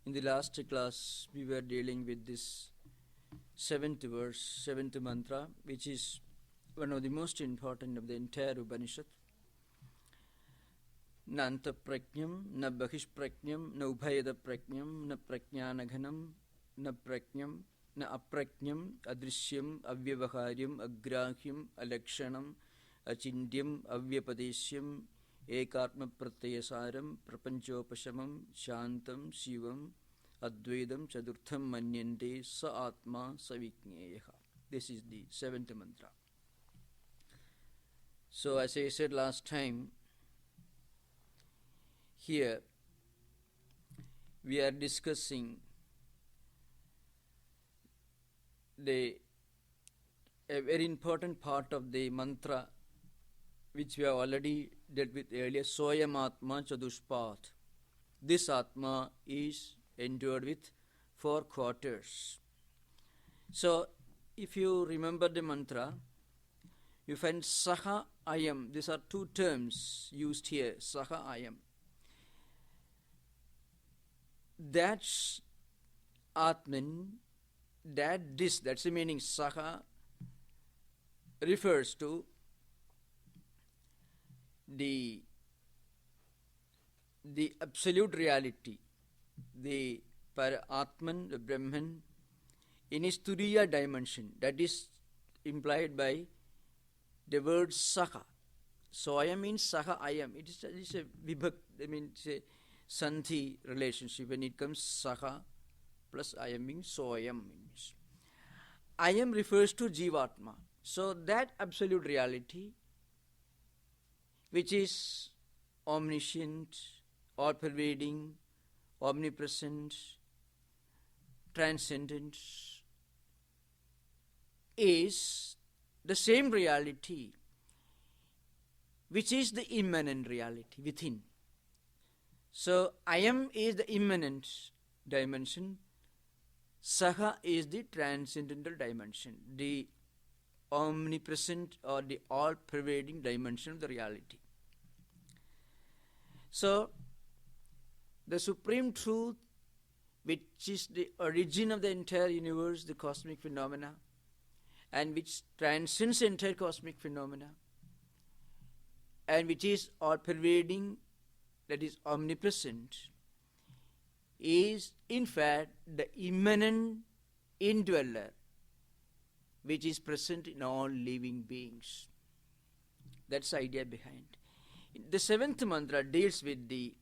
In the last class, we were dealing with this seventh verse, seventh mantra, which is one of the most important of the entire Upanishad. Na antaprajñam, na bahishprajñam, na ubhayada prajñam, na prajñanaghanam, na prajñam, na aprajñam, adrishyam, avyavaharyam, agrahyam, alakshanam, achindyam, avyapadesyam, ekatma pratyasaram, prapanchopashamam, shantam, shivam, advaitam, chadurtham manyante, sa atma, sa vijñeyaha. This is the seventh mantra. So as I said last time, here we are discussing a very important part of the mantra which we have already dealt with earlier, Soyam Atma Chadushpat. This Atma is endued with 4 quarters. So if you remember the mantra, you find Saha Ayam. These are 2 terms used here, Saha Ayam. That's Atman, that's the meaning. Saha refers to the absolute reality, the Atman, the Brahman, in his Turiya dimension. That is implied by the word Saha. Soyam means Saha Ayam. It is a vibhakt, it's a Sandhi relationship. When it comes Saha plus Ayam means Soyam means. Ayam refers to Jivatma. So that absolute reality, which is omniscient, all-pervading, omnipresent, transcendent, is the same reality which is the immanent reality within. So Ayam is the immanent dimension, Saha is the transcendental dimension, the omnipresent or the all-pervading dimension of the reality. So the supreme truth, which is the origin of the entire universe, the cosmic phenomena, and which transcends the entire cosmic phenomena, and which is all-pervading, that is omnipresent, is in fact the immanent indweller which is present in all living beings. That's the idea behind. The 7th mantra deals with the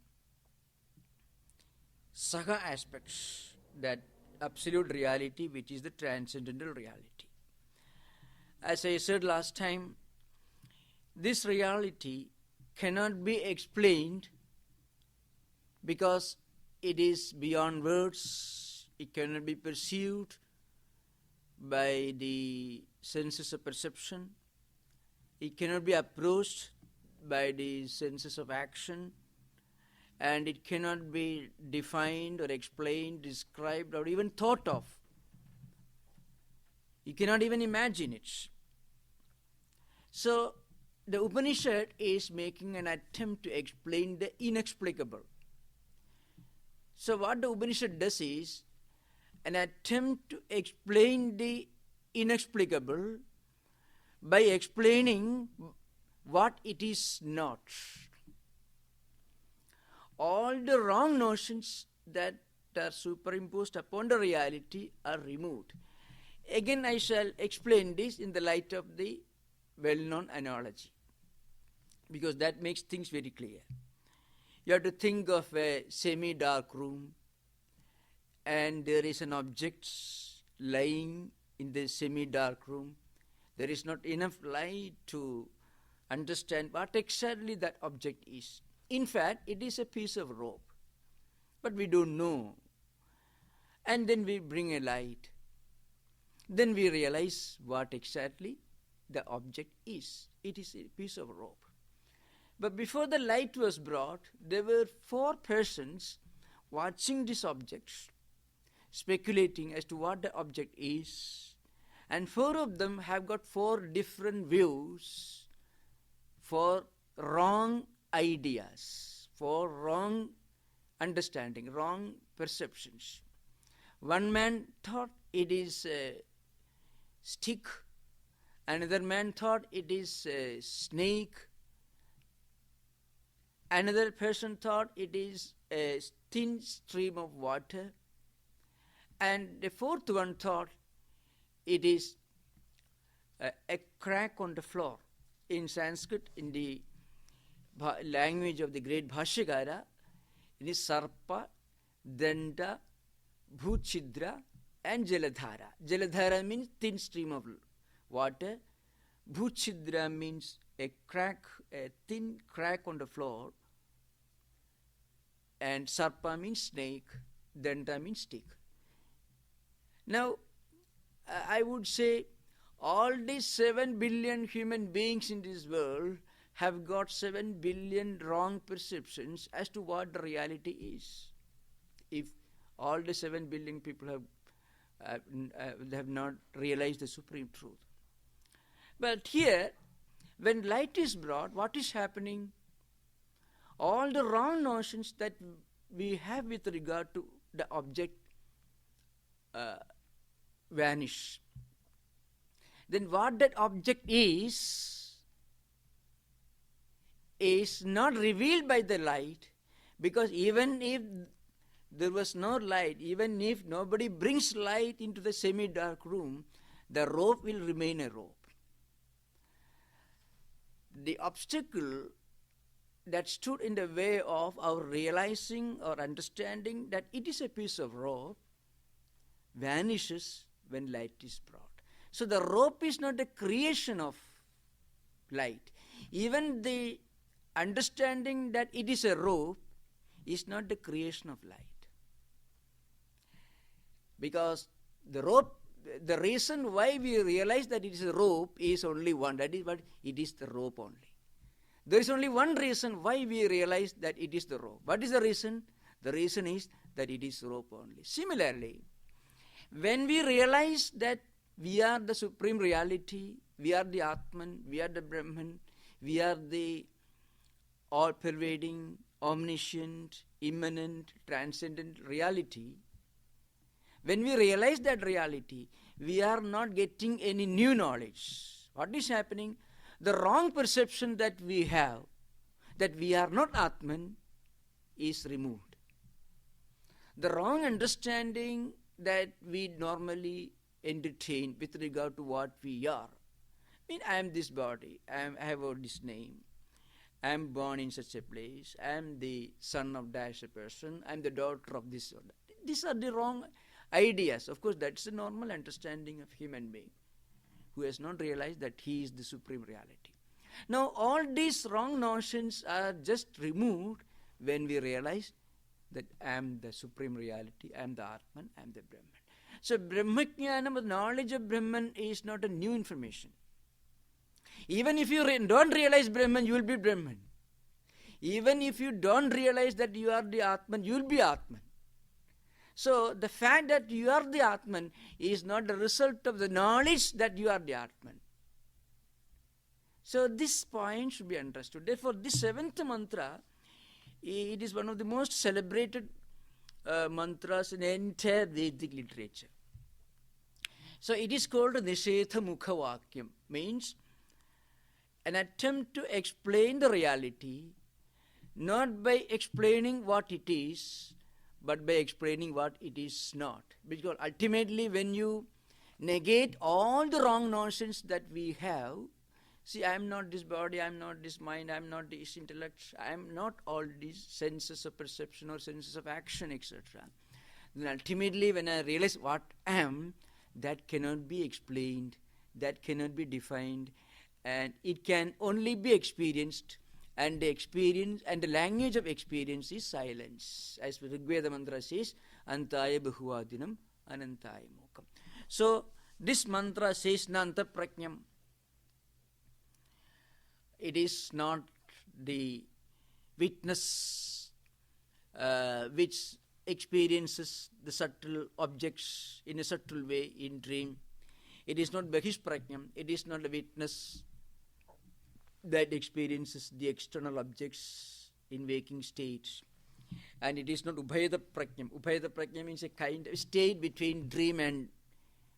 Saha aspects, that absolute reality which is the transcendental reality. As I said last time, this reality cannot be explained because it is beyond words, it cannot be perceived by the senses of perception, it cannot be approached by the senses of action, and it cannot be defined or explained, described, or even thought of. You cannot even imagine it. So the Upanishad is making an attempt to explain the inexplicable. So what the Upanishad does is an attempt to explain the inexplicable by explaining what it is not. All the wrong notions that are superimposed upon the reality are removed. Again, I shall explain this in the light of the well-known analogy, because that makes things very clear. You have to think of a semi-dark room, and there is an object lying in the semi-dark room. There is not enough light to understand what exactly that object is. In fact, it is a piece of rope, but we don't know. And then we bring a light. Then we realize what exactly the object is. It is a piece of rope. But before the light was brought, there were 4 persons watching this object, speculating as to what the object is. And 4 of them have got 4 different views, 4 wrong ideas, 4 wrong understanding, wrong perceptions. One man thought it is a stick, another man thought it is a snake, another person thought it is a thin stream of water, and the fourth one thought it is a crack on the floor. In Sanskrit, in the language of the great Bhashyakara, it is Sarpa, Danda, Bhuchidra and Jaladhara. Jaladhara means thin stream of water. Bhuchidra means a crack, a thin crack on the floor. And Sarpa means snake, Danda means stick. Now, I would say all these 7 billion human beings in this world have got 7 billion wrong perceptions as to what the reality is. If all the 7 billion people have not realized the supreme truth. But here, when light is brought, what is happening? All the wrong notions that we have with regard to the object vanish. Then what that object is not revealed by the light, because even if there was no light, even if nobody brings light into the semi-dark room, the rope will remain a rope. The obstacle that stood in the way of our realizing or understanding that it is a piece of rope vanishes when light is brought. So the rope is not a creation of light. Even the understanding that it is a rope is not the creation of light. Because the rope, the reason why we realize that it is a rope is only one. That is what it is, the rope only. There is only one reason why we realize that it is the rope. What is the reason? The reason is that it is rope only. Similarly, when we realize that we are the supreme reality, we are the Atman, we are the Brahman, we are the all-pervading, omniscient, immanent, transcendent reality, when we realize that reality, we are not getting any new knowledge. What is happening? The wrong perception that we have, that we are not Atman, is removed. The wrong understanding that we normally entertain with regard to what we are. I mean, I am this body, I have this name, I am born in such a place, I am the son of dash a person, I am the daughter of this or that. These are the wrong ideas. Of course, that's the normal understanding of human being who has not realized that he is the supreme reality. Now, all these wrong notions are just removed when we realize that I am the supreme reality, I am the Atman, I am the Brahman. So, Brahmajnanam, the knowledge of Brahman, is not a new information. Even if you don't realize Brahman, you will be Brahman. Even if you don't realize that you are the Atman, you will be Atman. So, the fact that you are the Atman is not the result of the knowledge that you are the Atman. So, this point should be understood. Therefore, this seventh mantra, it is one of the most celebrated mantras in entire Vedic literature. So, it is called Nishetha Mukha Vakyam, means an attempt to explain the reality, not by explaining what it is, but by explaining what it is not. Because ultimately, when you negate all the wrong notions that we have, see, I am not this body, I am not this mind, I am not this intellect, I am not all these senses of perception or senses of action, etc. Then ultimately, when I realize what I am, that cannot be explained, that cannot be defined, and it can only be experienced. And the experience and the language of experience is silence. As Rigveda mantra says, Antaya Bahuvadinam Anantaya Mokam. So, this mantra says Nanta Prajnam. It is not the witness which experiences the subtle objects in a subtle way in dream. It is not Bahishprajnam. It is not a witness that experiences the external objects in waking states. And it is not Ubhayada Prajnam. Ubhayada Prajnam means a kind of state between dream and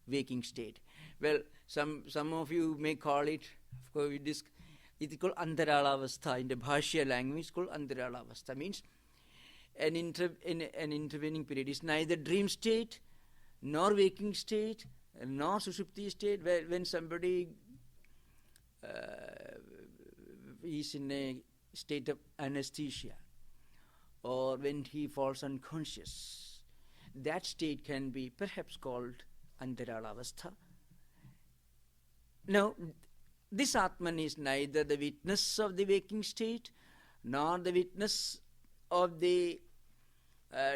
waking state. Well, some of you may call it, of course, it is called Antaralavastha. In the Bhashya language, it's called Antaralavastha. Means an intervening period. It's neither dream state, nor waking state, nor Sushupti state, where when somebody is in a state of anesthesia, or when he falls unconscious. That state can be perhaps called Antaralavastha. Now, this Atman is neither the witness of the waking state, nor the witness of the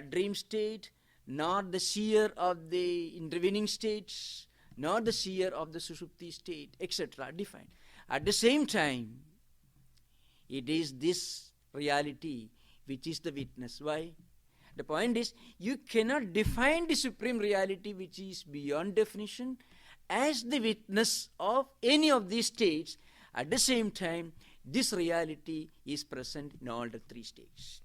dream state, nor the seer of the intervening states, nor the seer of the Sushupti state, etc. defined. At the same time, it is this reality which is the witness. Why? The point is, you cannot define the supreme reality which is beyond definition as the witness of any of these states. At the same time, this reality is present in all the three states.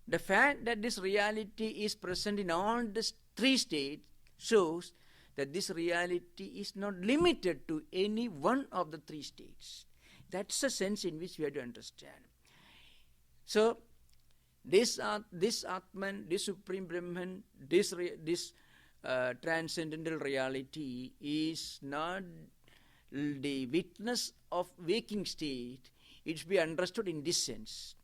The fact that this reality is present in all the three states shows that this reality is not limited to any one of the three states. That's the sense in which we have to understand. So, this Atman, this Supreme Brahman, this transcendental reality is not the witness of waking state. It should be understood in this sense.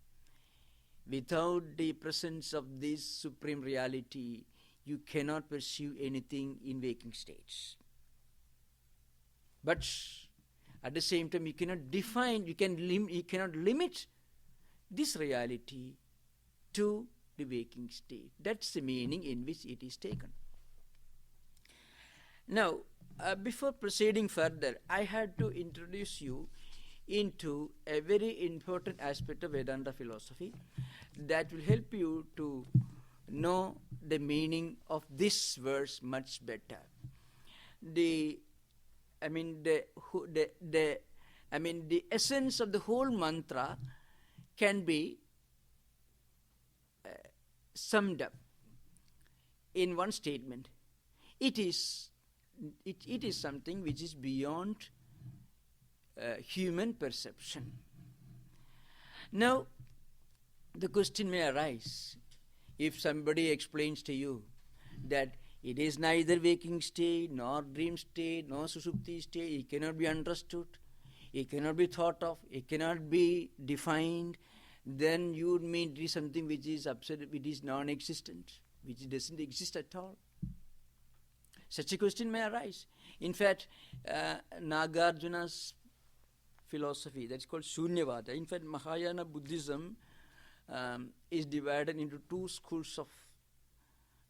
Without the presence of this supreme reality, you cannot pursue anything in waking states. But at the same time, you cannot define, you cannot limit this reality to the waking state. That's the meaning in which it is taken. Now, before proceeding further, I had to introduce you into a very important aspect of Vedanta philosophy that will help you to know the meaning of this verse much better. The essence of the whole mantra can be summed up in one statement. It is something which is beyond human perception. Now, the question may arise, if somebody explains to you that it is neither waking state, nor dream state, nor Sushupti state, it cannot be understood, it cannot be thought of, it cannot be defined, then you would mean it is something which is absolute, which is non-existent, which doesn't exist at all. Such a question may arise. In fact, Nagarjuna's philosophy, that's called Shunyavada. In fact, Mahayana Buddhism is divided into two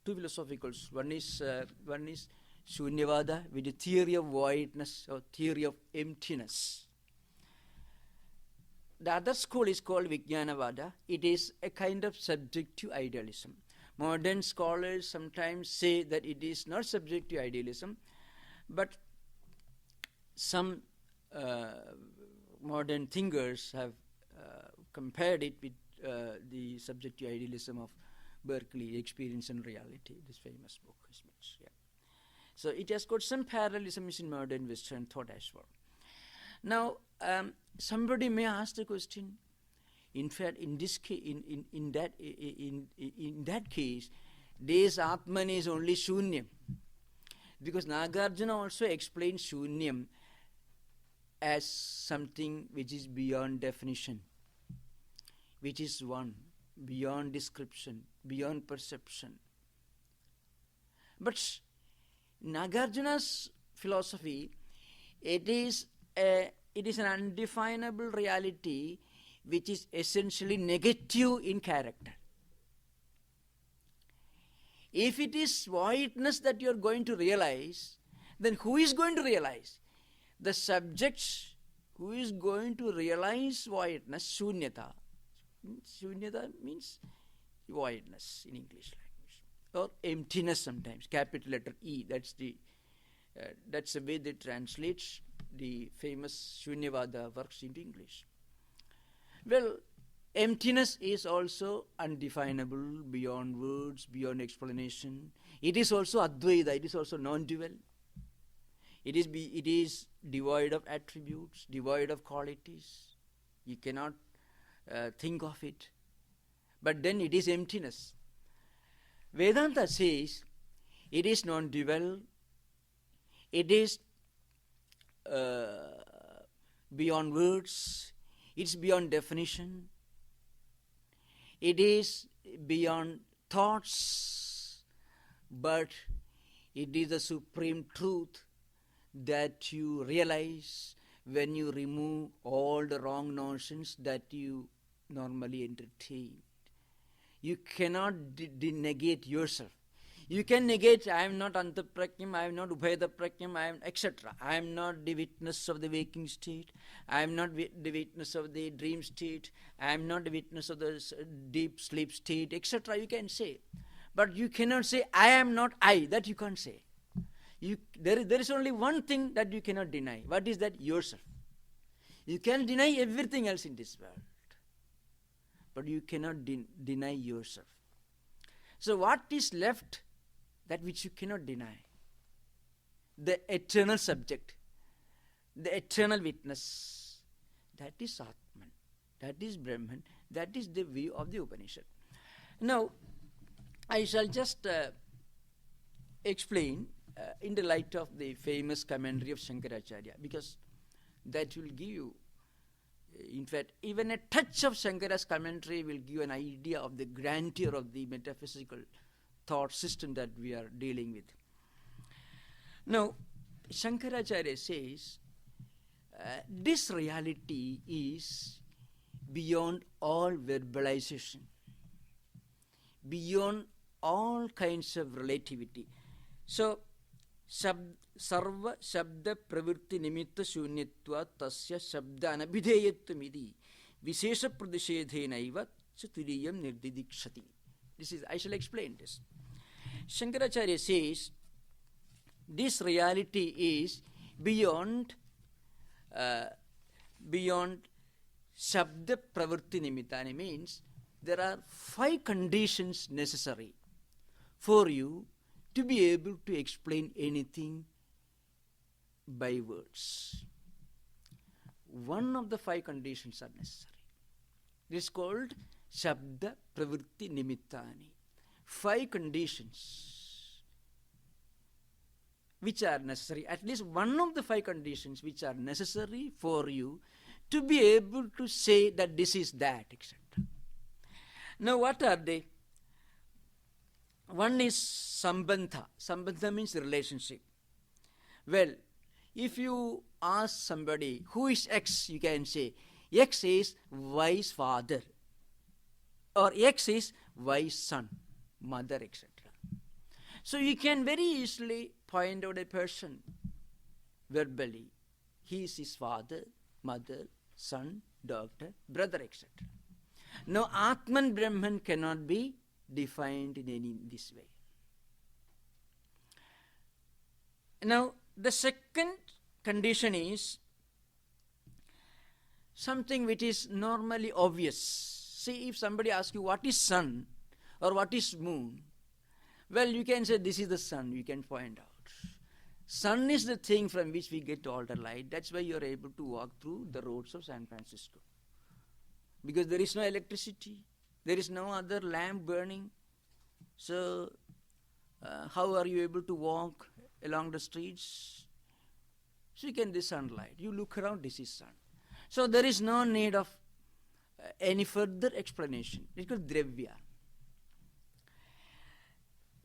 philosophical schools. One is Shunyavada, with the theory of voidness or theory of emptiness. The other school is called Vijnanavada. It is a kind of subjective idealism. Modern scholars sometimes say that it is not subjective idealism, but some modern thinkers have compared it with the subjective idealism of Berkeley, Experience and Reality, this famous book is much. Yeah. So it has got some parallelisms in modern Western thought as well. Now, somebody may ask the question, in fact, in this case, in that case, this Atman is only Shunyam. Because Nagarjuna also explains Shunyam as something which is beyond definition, which is one, beyond description, beyond perception. But Nagarjuna's philosophy, it is an undefinable reality which is essentially negative in character. If it is voidness that you are going to realize, then who is going to realize? The subject who is going to realize voidness, shunyata. Shunyata means voidness in English language, or emptiness sometimes, capital letter E. That's the way they translate the famous Shunyavada works into English. Well, Emptiness is also undefinable, beyond words, beyond explanation. It is also Advaita, it is also non-dual. It is devoid of attributes, devoid of qualities. You cannot think of it. But then it is emptiness. Vedanta says it is non-dual, it is beyond words, it's beyond definition, it is beyond thoughts, but it is the supreme truth that you realize when you remove all the wrong notions that you normally entertain. You cannot negate yourself. You can negate, I am not Antaprakyam, I am not Ubhayadaprakyam, I am etc. I am not the witness of the waking state, I am not the witness of the dream state, I am not the witness of the deep sleep state, etc. You can say. But you cannot say, I am not I. That you can't say. There is only one thing that you cannot deny. What is that? Yourself. You can deny everything else in this world, but you cannot deny yourself. So what is left? That which you cannot deny. The eternal subject, the eternal witness, that is Atman, that is Brahman, that is the view of the Upanishad. Now, I shall just explain in the light of the famous commentary of Shankaracharya, because that will give you, in fact, even a touch of Shankara's commentary will give an idea of the grandeur of the metaphysical thought system that we are dealing with. Now, Shankaracharya says, this reality is beyond all verbalization, beyond all kinds of relativity. So, sarva shabda pravritti nimitta shunyatva tasya shabda anabhideyattamidi vishesha pradeshedhenaiva chaturiyam nirdidikshati. This is, I shall explain this. Shankaracharya says, this reality is beyond shabda pravritti nimittani, means there are 5 conditions necessary for you to be able to explain anything by words. One of the 5 conditions are necessary. This is called Shabda Pravritti Nimittani. 5 conditions which are necessary, at least one of the 5 conditions which are necessary for you to be able to say that this is that, etc. Now, what are they? One is sambandha. Sambandha means relationship. Well, if you ask somebody, who is X, you can say, X is Y's father, or X is Y's son, mother, etc. So you can very easily point out a person verbally. He is his father, mother, son, daughter, brother, etc. Now, Atman Brahman cannot be defined in this way. Now, the second condition is something which is normally obvious. See, if somebody asks you what is sun or what is moon, well, you can say this is the sun, you can point out. Sun is the thing from which we get all the light. That's why you are able to walk through the roads of San Francisco. Because there is no electricity, there is no other lamp burning. So, how are you able to walk along the streets? So you can, this sunlight. You look around, this is sun. So there is no need of any further explanation. It's called dravya.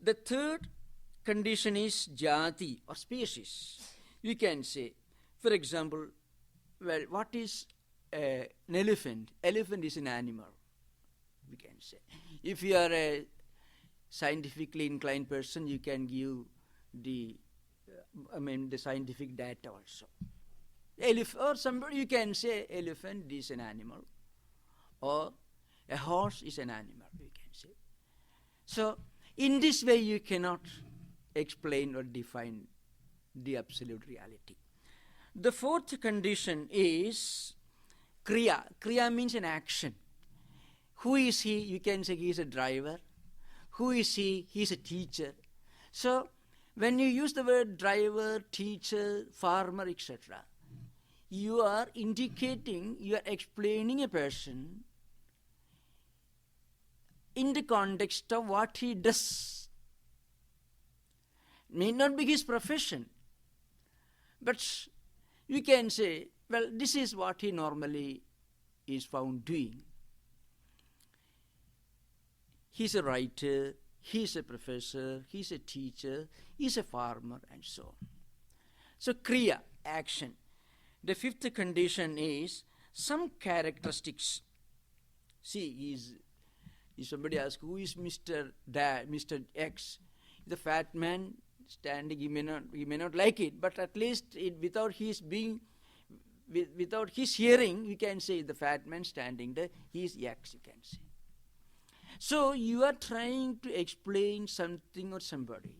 The third condition is jati or species. You can say, for example, well, what is an elephant? Elephant is an animal, we can say. If you are a scientifically inclined person, you can give the scientific data also. Or somebody, you can say elephant is an animal, or a horse is an animal, you can say. So, in this way you cannot explain or define the absolute reality. The fourth condition is kriya. Kriya means an action. Who is he? You can say he is a driver. Who is he? He is a teacher. So when you use the word driver, teacher, farmer, etc., you are indicating, you are explaining a person in the context of what he does. May not be his profession, but you can say, well, this is what he normally is found doing. He's a writer, he's a professor, he's a teacher, he's a farmer, and so on. So kriya, action. The fifth condition is some characteristics. See, if somebody asks, who is Mr. Mr. X? The fat man standing, he may not like it, but at least without his hearing, you can say the fat man standing there, he is X, you can say. So you are trying to explain something or somebody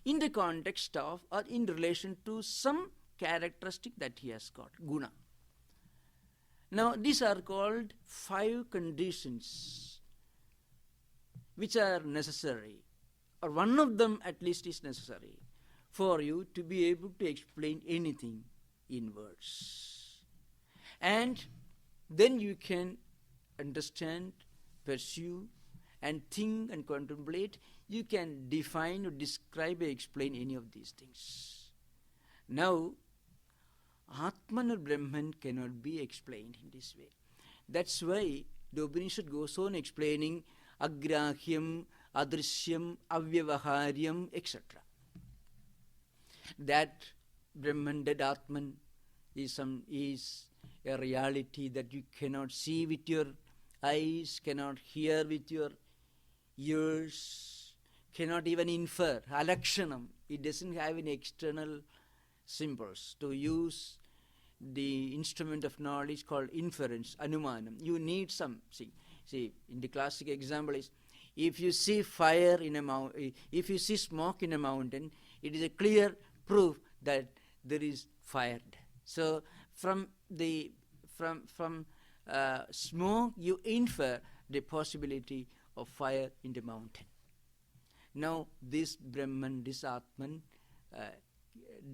in the context of or in relation to some characteristic that he has got, guna. Now these are called 5 conditions which are necessary, or one of them at least is necessary for you to be able to explain anything in words. And then you can understand, pursue, and think and contemplate. You can define or describe or explain any of these things. Now, Atman or Brahman cannot be explained in this way. That's why the Upanishad goes on explaining agrahyam, adrishyam, avyavaharyam, etc. That Brahman, that Atman is a reality that you cannot see with your eyes, cannot hear with your ears, cannot even infer. Alakshanam, it doesn't have any external symbols. To use the instrument of knowledge called inference, anumanam, you need some. See, in the classic example is, if you see fire in a if you see smoke in a mountain, it is a clear proof that there is fire. So from smoke you infer the possibility of fire in the mountain. Now this Brahman, this Atman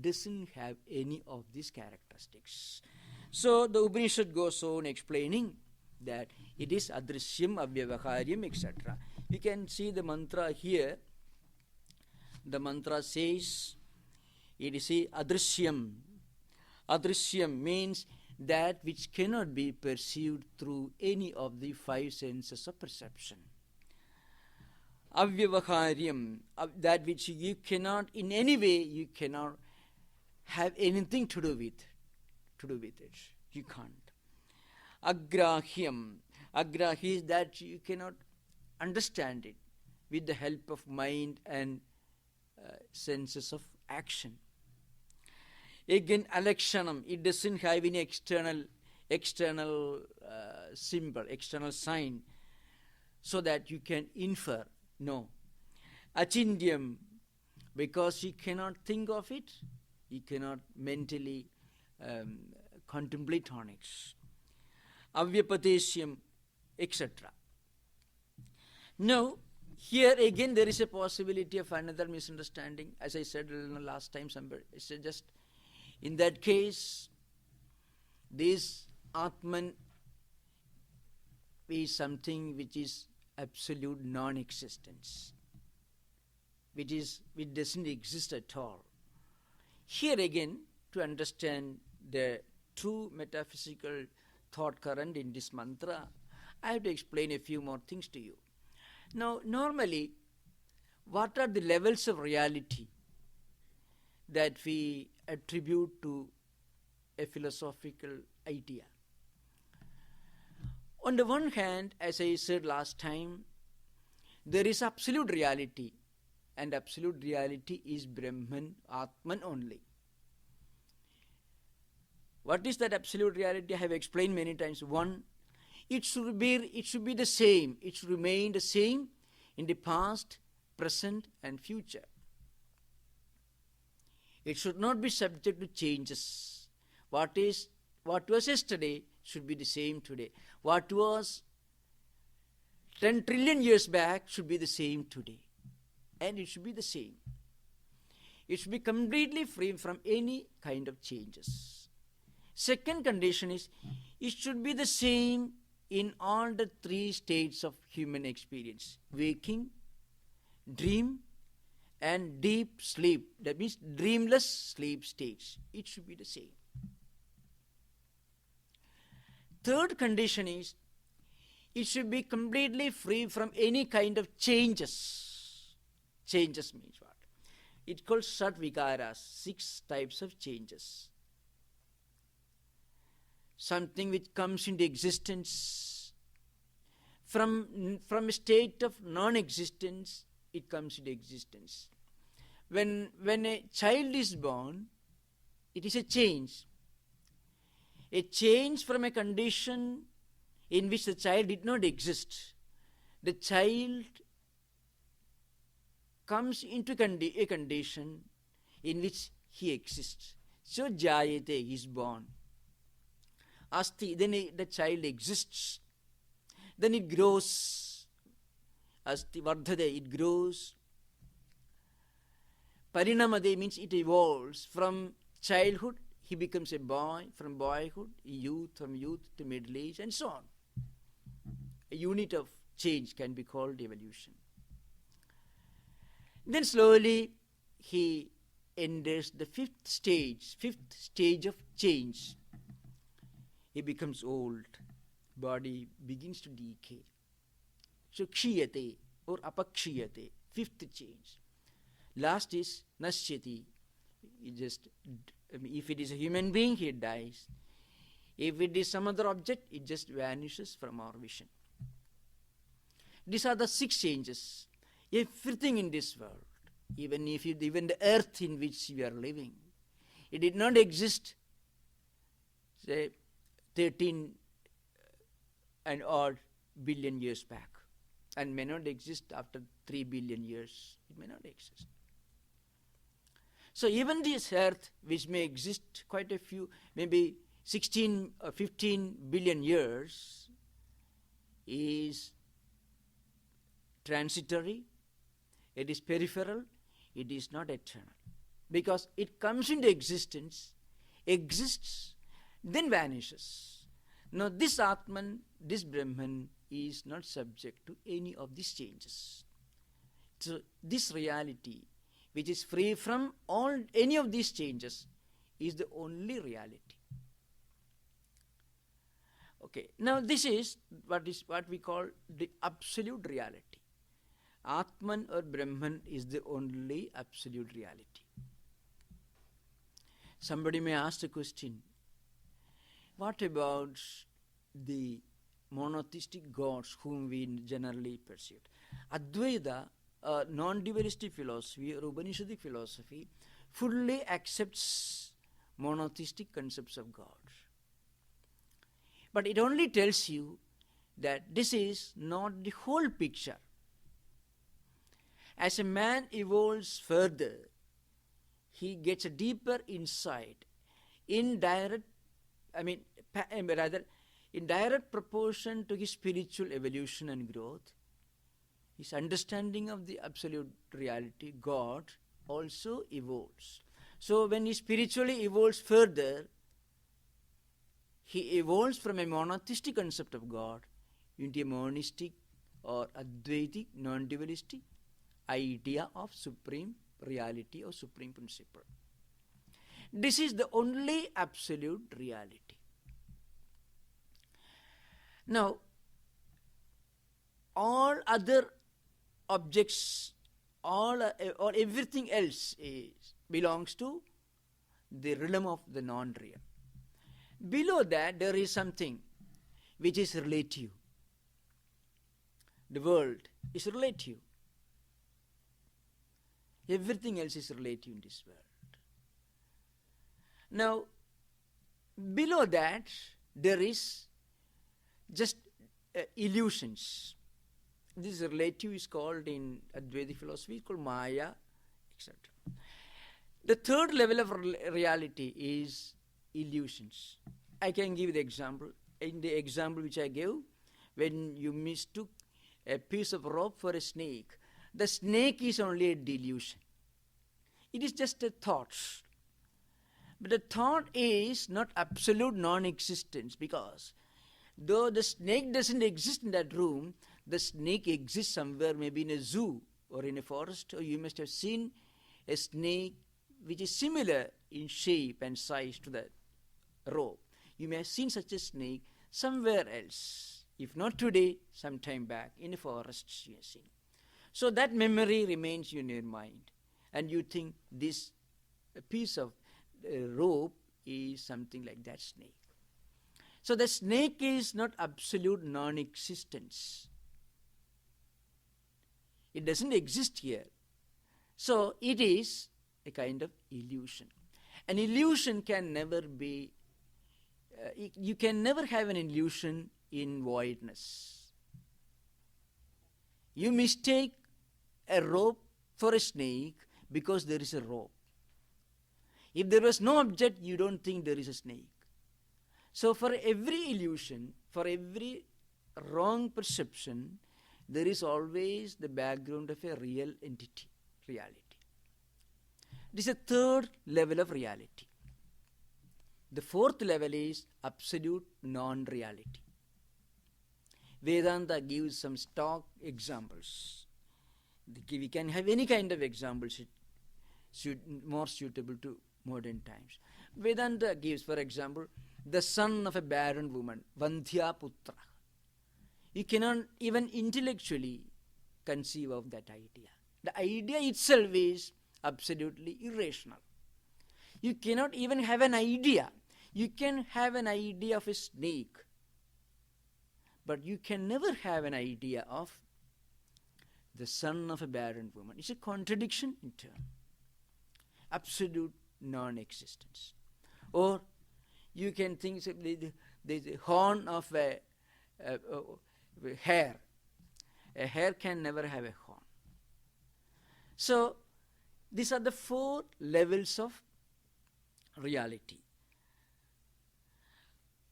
doesn't have any of these characteristics. So the Upanishad goes on explaining that it is adrishyam, avyavaharyam, etc. You can see the mantra here. The mantra says, it is adrishyam. Adrishyam means that which cannot be perceived through any of the 5 senses of perception. Avyavaharyam, that which you cannot, in any way, you cannot have anything to do with it. You can't. Agrahyam. Agrahi is that you cannot understand it with the help of mind and senses of action. Again, alakshanam, it doesn't have any external symbol, external sign, so that you can infer. No. Achindyam, because you cannot think of it, you cannot mentally contemplate on it. Avyapadesyam, etc. Now, here again there is a possibility of another misunderstanding. As I said last time, somebody said, just in that case, this Atman is something which is absolute non-existence, which doesn't exist at all. Here again, to understand the true metaphysical thought current in this mantra, I have to explain a few more things to you. Now, normally, what are the levels of reality that we attribute to a philosophical idea? On the one hand, as I said last time, there is absolute reality, and absolute reality is Brahman, Atman only. What is that absolute reality? I have explained many times. One, it should be the same. It should remain the same in the past, present, and future. It should not be subject to changes. What was yesterday should be the same today. What was 10 trillion years back should be the same today. And it should be the same. It should be completely free from any kind of changes. Second condition is, it should be the same in all the three states of human experience: waking, dream, and deep sleep. That means dreamless sleep states. It should be the same. Third condition is, it should be completely free from any kind of changes. Changes means what? It's called Satvikaras, 6 types of changes. Something which comes into existence from a state of non-existence, it comes into existence. When a child is born, it is a change. A change from a condition in which the child did not exist. The child comes into a condition in which he exists. So jayate, he is born. Asti, then the child exists. Then it grows. Asti vardhade, it grows. Parinamade means it evolves. From childhood, he becomes a boy. From boyhood, youth. From youth to middle age, and so on. A unit of change can be called evolution. Then slowly he enters the fifth stage of change. He becomes old, body begins to decay. So kshiyate or apakshiyate, fifth change. Last is nasyati. If it is a human being, he dies. If it is some other object, it just vanishes from our vision. These are the 6 changes. Everything in this world, even the earth in which we are living, it did not exist, say, 13 and odd billion years back, and may not exist after 3 billion years. It may not exist. So even this earth, which may exist quite a few, maybe 16 or 15 billion years, is transitory, it is peripheral, it is not eternal. Because it comes into existence, exists, then vanishes. Now this Atman, this Brahman, is not subject to any of these changes. So this reality, which is free from any of these changes, is the only reality. Okay, now this is what we call the absolute reality. Atman or Brahman is the only absolute reality. Somebody may ask the question, what about the monotheistic gods whom we generally pursue? Advaita, non-dualistic philosophy or Upanishadic philosophy, fully accepts monotheistic concepts of God. But it only tells you that this is not the whole picture. As a man evolves further, he gets a deeper insight in direct proportion to his spiritual evolution and growth. His understanding of the absolute reality, God, also evolves. So when he spiritually evolves further, he evolves from a monotheistic concept of God into a monistic or Advaitic, non-dualistic idea of supreme reality or supreme principle. This is the only absolute reality. Now, all other objects, or everything else belongs to the realm of the non-real. Below that, there is something which is relative. The world is relative. Everything else is relative in this world. Now, below that, there is just illusions. This relative is called in Advaita philosophy, it's called Maya, etc. The third level of reality is illusions. I can give the example. In the example which I gave, when you mistook a piece of rope for a snake, the snake is only a delusion. It is just a thought. But the thought is not absolute non-existence, because though the snake doesn't exist in that room, the snake exists somewhere, maybe in a zoo or in a forest, or you must have seen a snake which is similar in shape and size to the rope. You may have seen such a snake somewhere else, if not today, some time back, in a forest you have seen. So that memory remains in your mind, and you think this piece of rope is something like that snake. So the snake is not absolute non-existence. It doesn't exist here. So it is a kind of illusion. An illusion can never be, you can never have an illusion in voidness. You mistake a rope for a snake because there is a rope. If there was no object, you don't think there is a snake. So for every illusion, for every wrong perception, there is always the background of a real entity, reality. This is a third level of reality. The fourth level is absolute non-reality. Vedanta gives some stock examples. We can have any kind of examples more suitable to modern times. Vedanta gives, for example, the son of a barren woman, Vandhya Putra. You cannot even intellectually conceive of that idea. The idea itself is absolutely irrational. You cannot even have an idea. You can have an idea of a snake, but you can never have an idea of the son of a barren woman. It's a contradiction in turn. Absolute non-existence. Or you can think there's a horn of a hare. A hare can never have a horn. So these are the four levels of reality.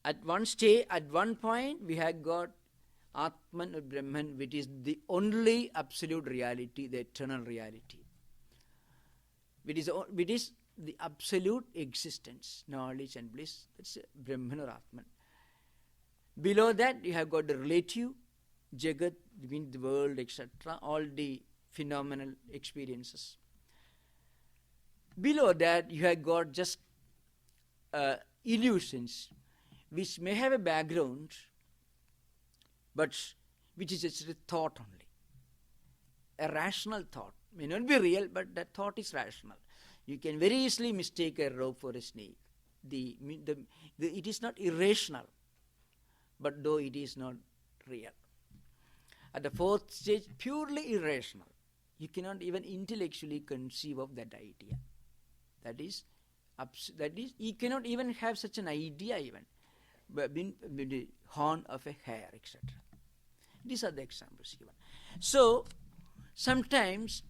At one point, we have got Atman or Brahman, which is the only absolute reality, the eternal reality. Which is the absolute existence, knowledge and bliss. That's Brahman or Atman. Below that, you have got the relative, Jagat, means the world, etc., all the phenomenal experiences. Below that, you have got just illusions, which may have a background, but which is just a thought only. A rational thought. May not be real, but that thought is rational. You can very easily mistake a rope for a snake. It is not irrational, but though it is not real. At the fourth stage, purely irrational. You cannot even intellectually conceive of that idea. That is, you cannot even have such an idea even. The horn of a hare, etc. These are the examples given. So, sometimes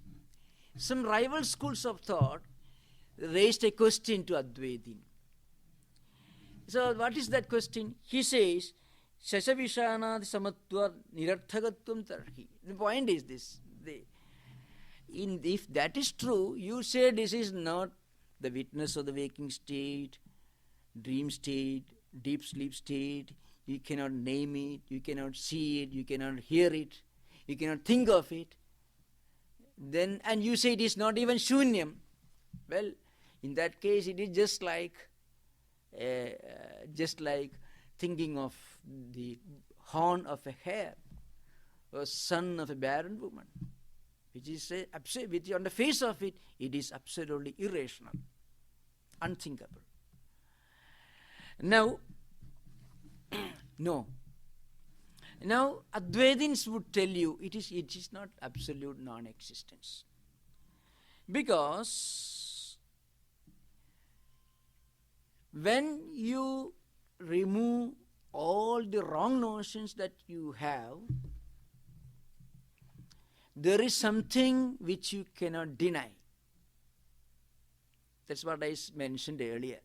some rival schools of thought raised a question to Advaitin. So, what is that question? He says, Shashavishanad samatva nirarthagatvam tarhi. The point is this. If that is true, you say this is not the witness of the waking state, dream state, deep sleep state. You cannot name it, you cannot see it, you cannot hear it, you cannot think of it. Then, and you say it is not even shunyam. Well, in that case, it is just like thinking of the horn of a hare or son of a barren woman, which is on the face of it, it is absolutely irrational, unthinkable. Now, no. Now, Advaitins would tell you it is not absolute non-existence. Because when you remove all the wrong notions that you have, there is something which you cannot deny. That's what I mentioned earlier.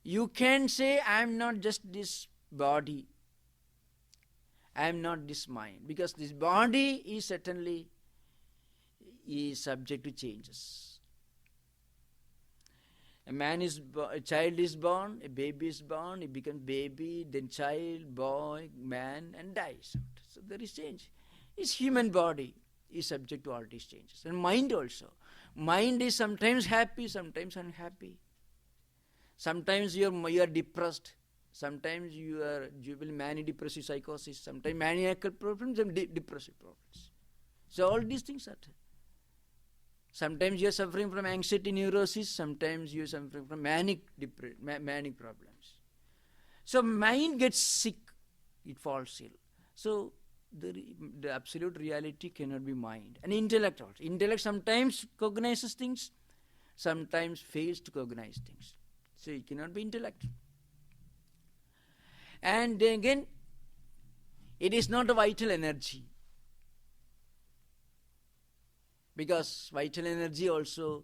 You can say, I am not just this body. I am not this mind, because this body is certainly subject to changes. A child is born, a baby is born, he becomes baby, then child, boy, man, and dies. So there is change. His human body is subject to all these changes. And mind also. Mind is sometimes happy, sometimes unhappy. Sometimes you are depressed. Sometimes you are manic depressive psychosis. Sometimes maniacal problems and depressive problems. So all these things are there. Sometimes you are suffering from anxiety neurosis. Sometimes you are suffering from manic problems. So mind gets sick. It falls ill. So the absolute reality cannot be mind. And intellect also. Intellect sometimes cognizes things, sometimes fails to cognize things. So it cannot be intellect. And then again, it is not a vital energy. Because vital energy also,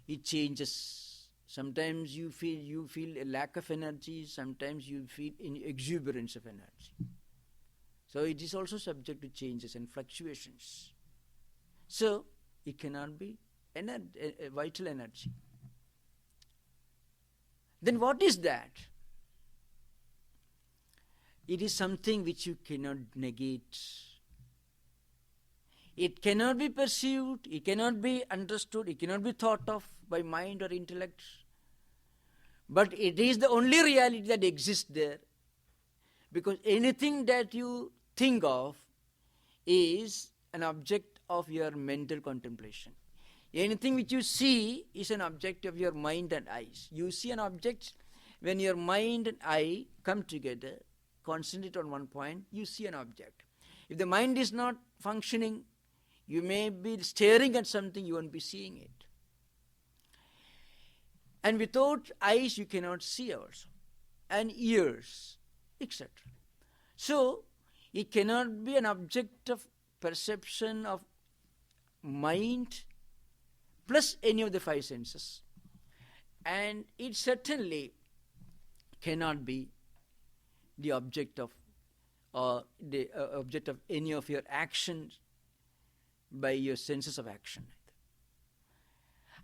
it changes. Sometimes you feel a lack of energy, sometimes you feel an exuberance of energy. So it is also subject to changes and fluctuations. So it cannot be a vital energy. Then what is that? It is something which you cannot negate. It cannot be perceived, it cannot be understood, it cannot be thought of by mind or intellect. But it is the only reality that exists there. Because anything that you think of is an object of your mental contemplation. Anything which you see is an object of your mind and eyes. You see an object when your mind and eye come together, concentrate on one point, you see an object. If the mind is not functioning, you may be staring at something, you won't be seeing it. And without eyes, you cannot see also. And ears, etc. So, it cannot be an object of perception of mind plus any of the five senses. And it certainly cannot be the object of any of your actions by your senses of action.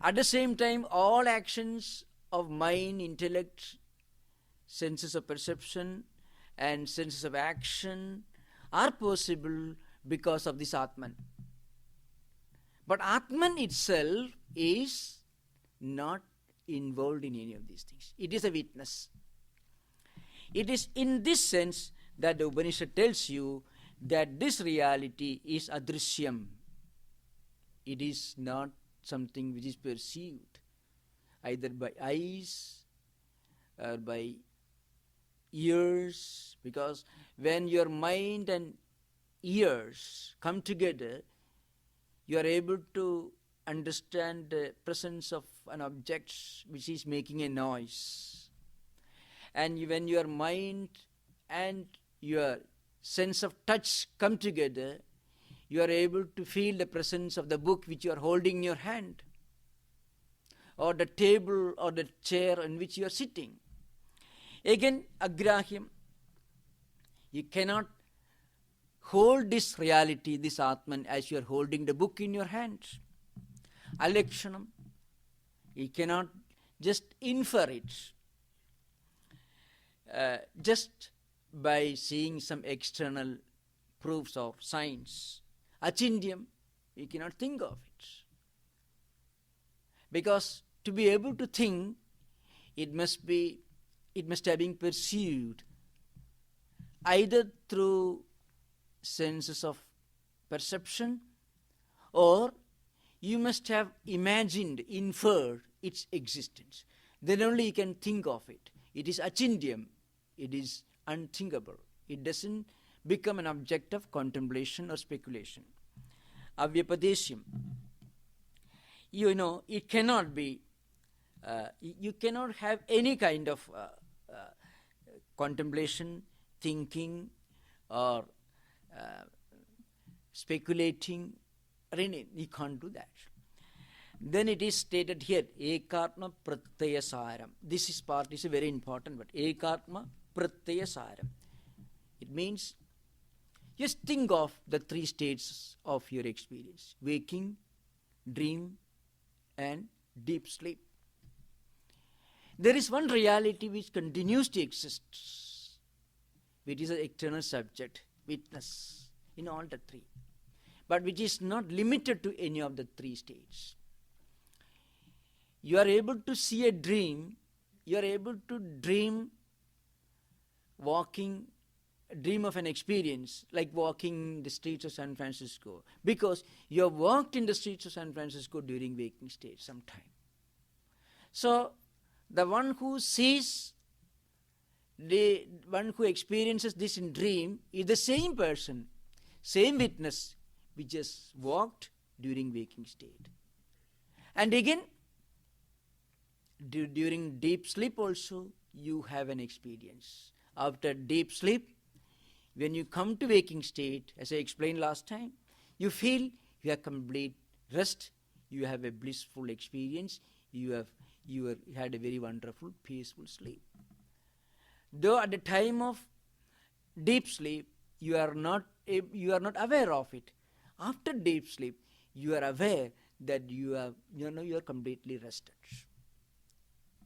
At the same time, all actions of mind, intellect, senses of perception and senses of action are possible because of this Atman. But Atman itself is not involved in any of these things. It is a witness. It is in this sense that the Upanishad tells you that this reality is adrishyam. It is not something which is perceived either by eyes or by ears, because when your mind and ears come together, you are able to understand the presence of an object which is making a noise. And when your mind and your sense of touch come together, you are able to feel the presence of the book which you are holding in your hand, or the table or the chair on which you are sitting. Again, agrahyam. You cannot hold this reality, this Atman, as you are holding the book in your hand. Alakshanam. You cannot just infer it just by seeing some external proofs or signs. Achindyam. You cannot think of it. Because to be able to think, it must have been perceived either through senses of perception, or you must have imagined, inferred its existence. Then only you can think of it. It is achindyam. It is unthinkable. It doesn't become an object of contemplation or speculation. Avyapadesyam. It cannot be, you cannot have any kind of contemplation, thinking, or speculating, or anything. You can't do that. Then it is stated here, Ekatma Pratyaya Saram. This part is very important, but Ekatma Pratyaya Saram. It means Just think of the three states of your experience: waking, dream, and deep sleep. There is one reality which continues to exist, which is an external subject, witness, in all the three, but which is not limited to any of the three states. You are able to see a dream, you are able to dream dream of an experience like walking the streets of San Francisco, because you have walked in the streets of San Francisco during waking state sometime. So the one who sees, the one who experiences this in dream is the same person, same witness, which just walked during waking state. And again, during deep sleep also, you have an experience. After deep sleep, when you come to waking state, as I explained last time, you feel you have complete rest, you have a blissful experience, you had a very wonderful, peaceful sleep. Though at the time of deep sleep, you are not aware of it. After deep sleep, you are aware that you are completely rested,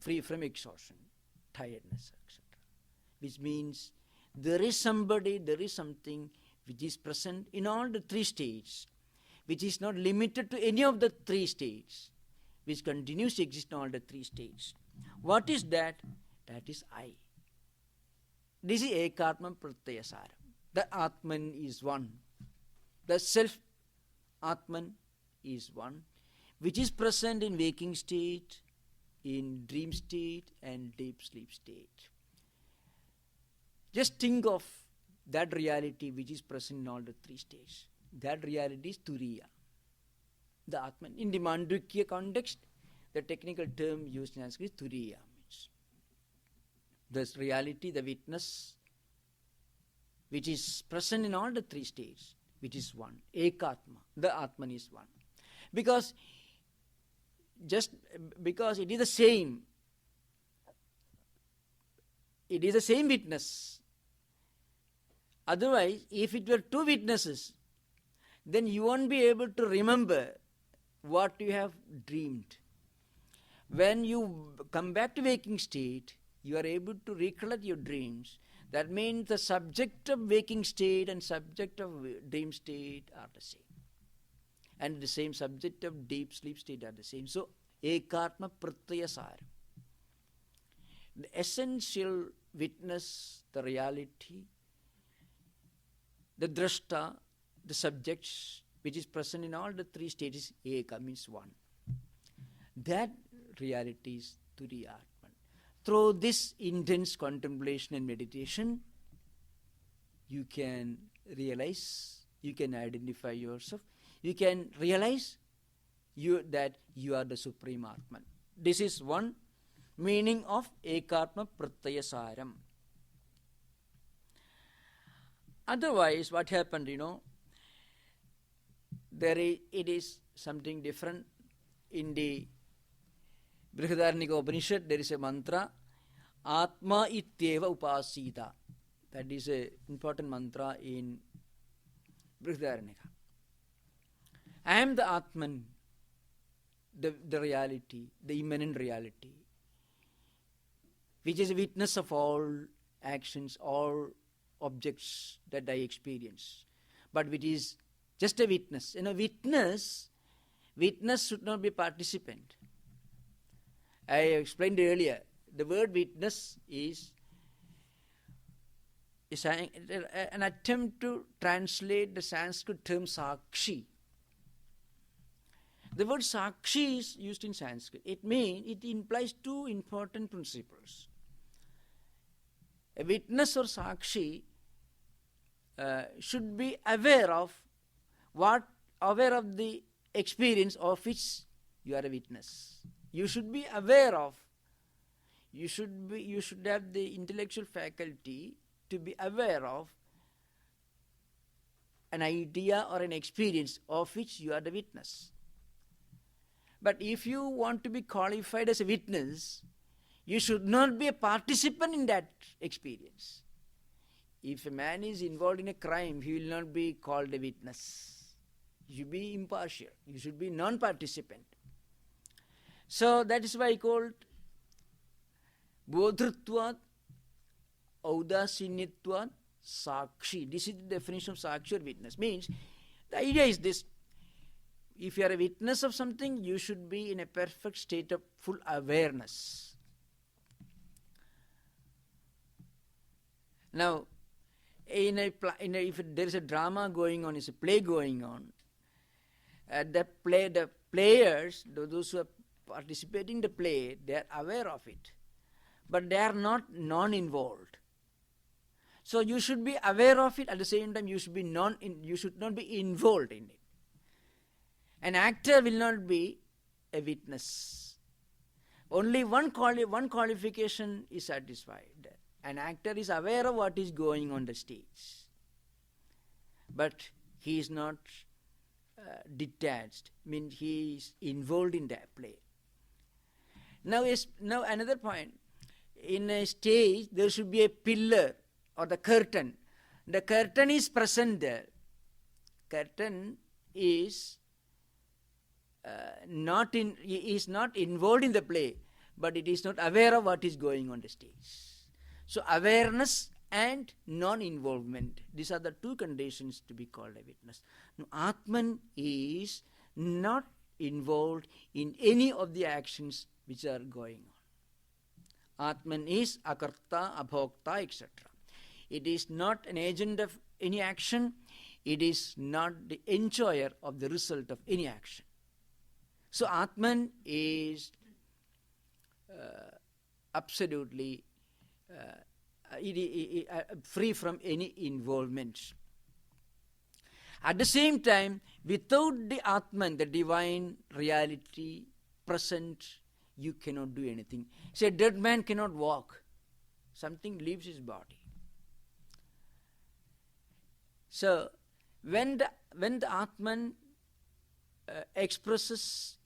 free from exhaustion, tiredness, etc. Which means there is somebody, there is something which is present in all the three states, which is not limited to any of the three states, which continues to exist in all the three states. What is that? That is I. This is Ekatma Pratyasaram. The Atman is one. The self Atman is one, which is present in waking state, in dream state, and deep sleep state. Just think of that reality which is present in all the three states. That reality is Turiya, the Atman. In the Mandukya context, the technical term used in Sanskrit is Turiya. Means this reality, the witness, which is present in all the three states, which is one. Ekatma, the Atman is one. Because it is the same. It is the same witness. Otherwise, if it were two witnesses, then you won't be able to remember what you have dreamed. When you come back to waking state, you are able to recollect your dreams. That means the subject of waking state and subject of dream state are the same. And the same subject of deep sleep state are the same. So, Ekatma Pratyasaram. The essential witness, the reality, the drashta, the subjects, which is present in all the three states, Eka means one. That reality is Turiya Atman. Through this intense contemplation and meditation, you can realize, you can identify yourself, you can realize that you are the Supreme Atman. This is one meaning of Ekatma Pratyasaram. Otherwise, what happened, it is something different. In the Brihadaranyaka Upanishad, there is a mantra, Atma ityeva upasita. That is an important mantra in Brihadaranyaka. I am the Atman, the reality, the immanent reality, which is a witness of all actions, all objects that I experience, but which is just a witness. Witness should not be participant. I explained earlier, the word witness is an attempt to translate the Sanskrit term sakshi. The word sakshi is used in Sanskrit. It implies two important principles. A witness or sakshi should be aware of the experience of which you are a witness. You should be aware of, you should have the intellectual faculty to be aware of an idea or an experience of which you are the witness. But if you want to be qualified as a witness, you should not be a participant in that experience. if a man is involved in a crime, he will not be called a witness. You should be impartial. You should be non-participant. So that is why called bodhrutvat audasinyatvat sakshi. This is the definition of sakshi or witness. Means the idea is this: if you are a witness of something, you should be in a perfect state of full awareness. Now, if there is a drama going on, is a play going on, the players, those who are participating in the play, they are aware of it, but they are not non-involved. So you should be aware of it. At the same time, you should not be involved in it. An actor will not be a witness. Only one qualification is satisfied. An actor is aware of what is going on the stage, but he is not detached. Means he is involved in that play. Now another point. In a stage, there should be a pillar or the curtain. The curtain is present there. Curtain is not involved in the play, but it is not aware of what is going on the stage. So awareness and non-involvement, these are the two conditions to be called a witness. Now, Atman is not involved in any of the actions which are going on. Atman is akarta, abhokta, etc. It is not an agent of any action. It is not the enjoyer of the result of any action. So Atman is absolutely free from any involvement. At the same time, without the Atman, the divine reality present, you cannot do anything. Say, a dead man cannot walk. Something leaves his body. So, when the Atman expresses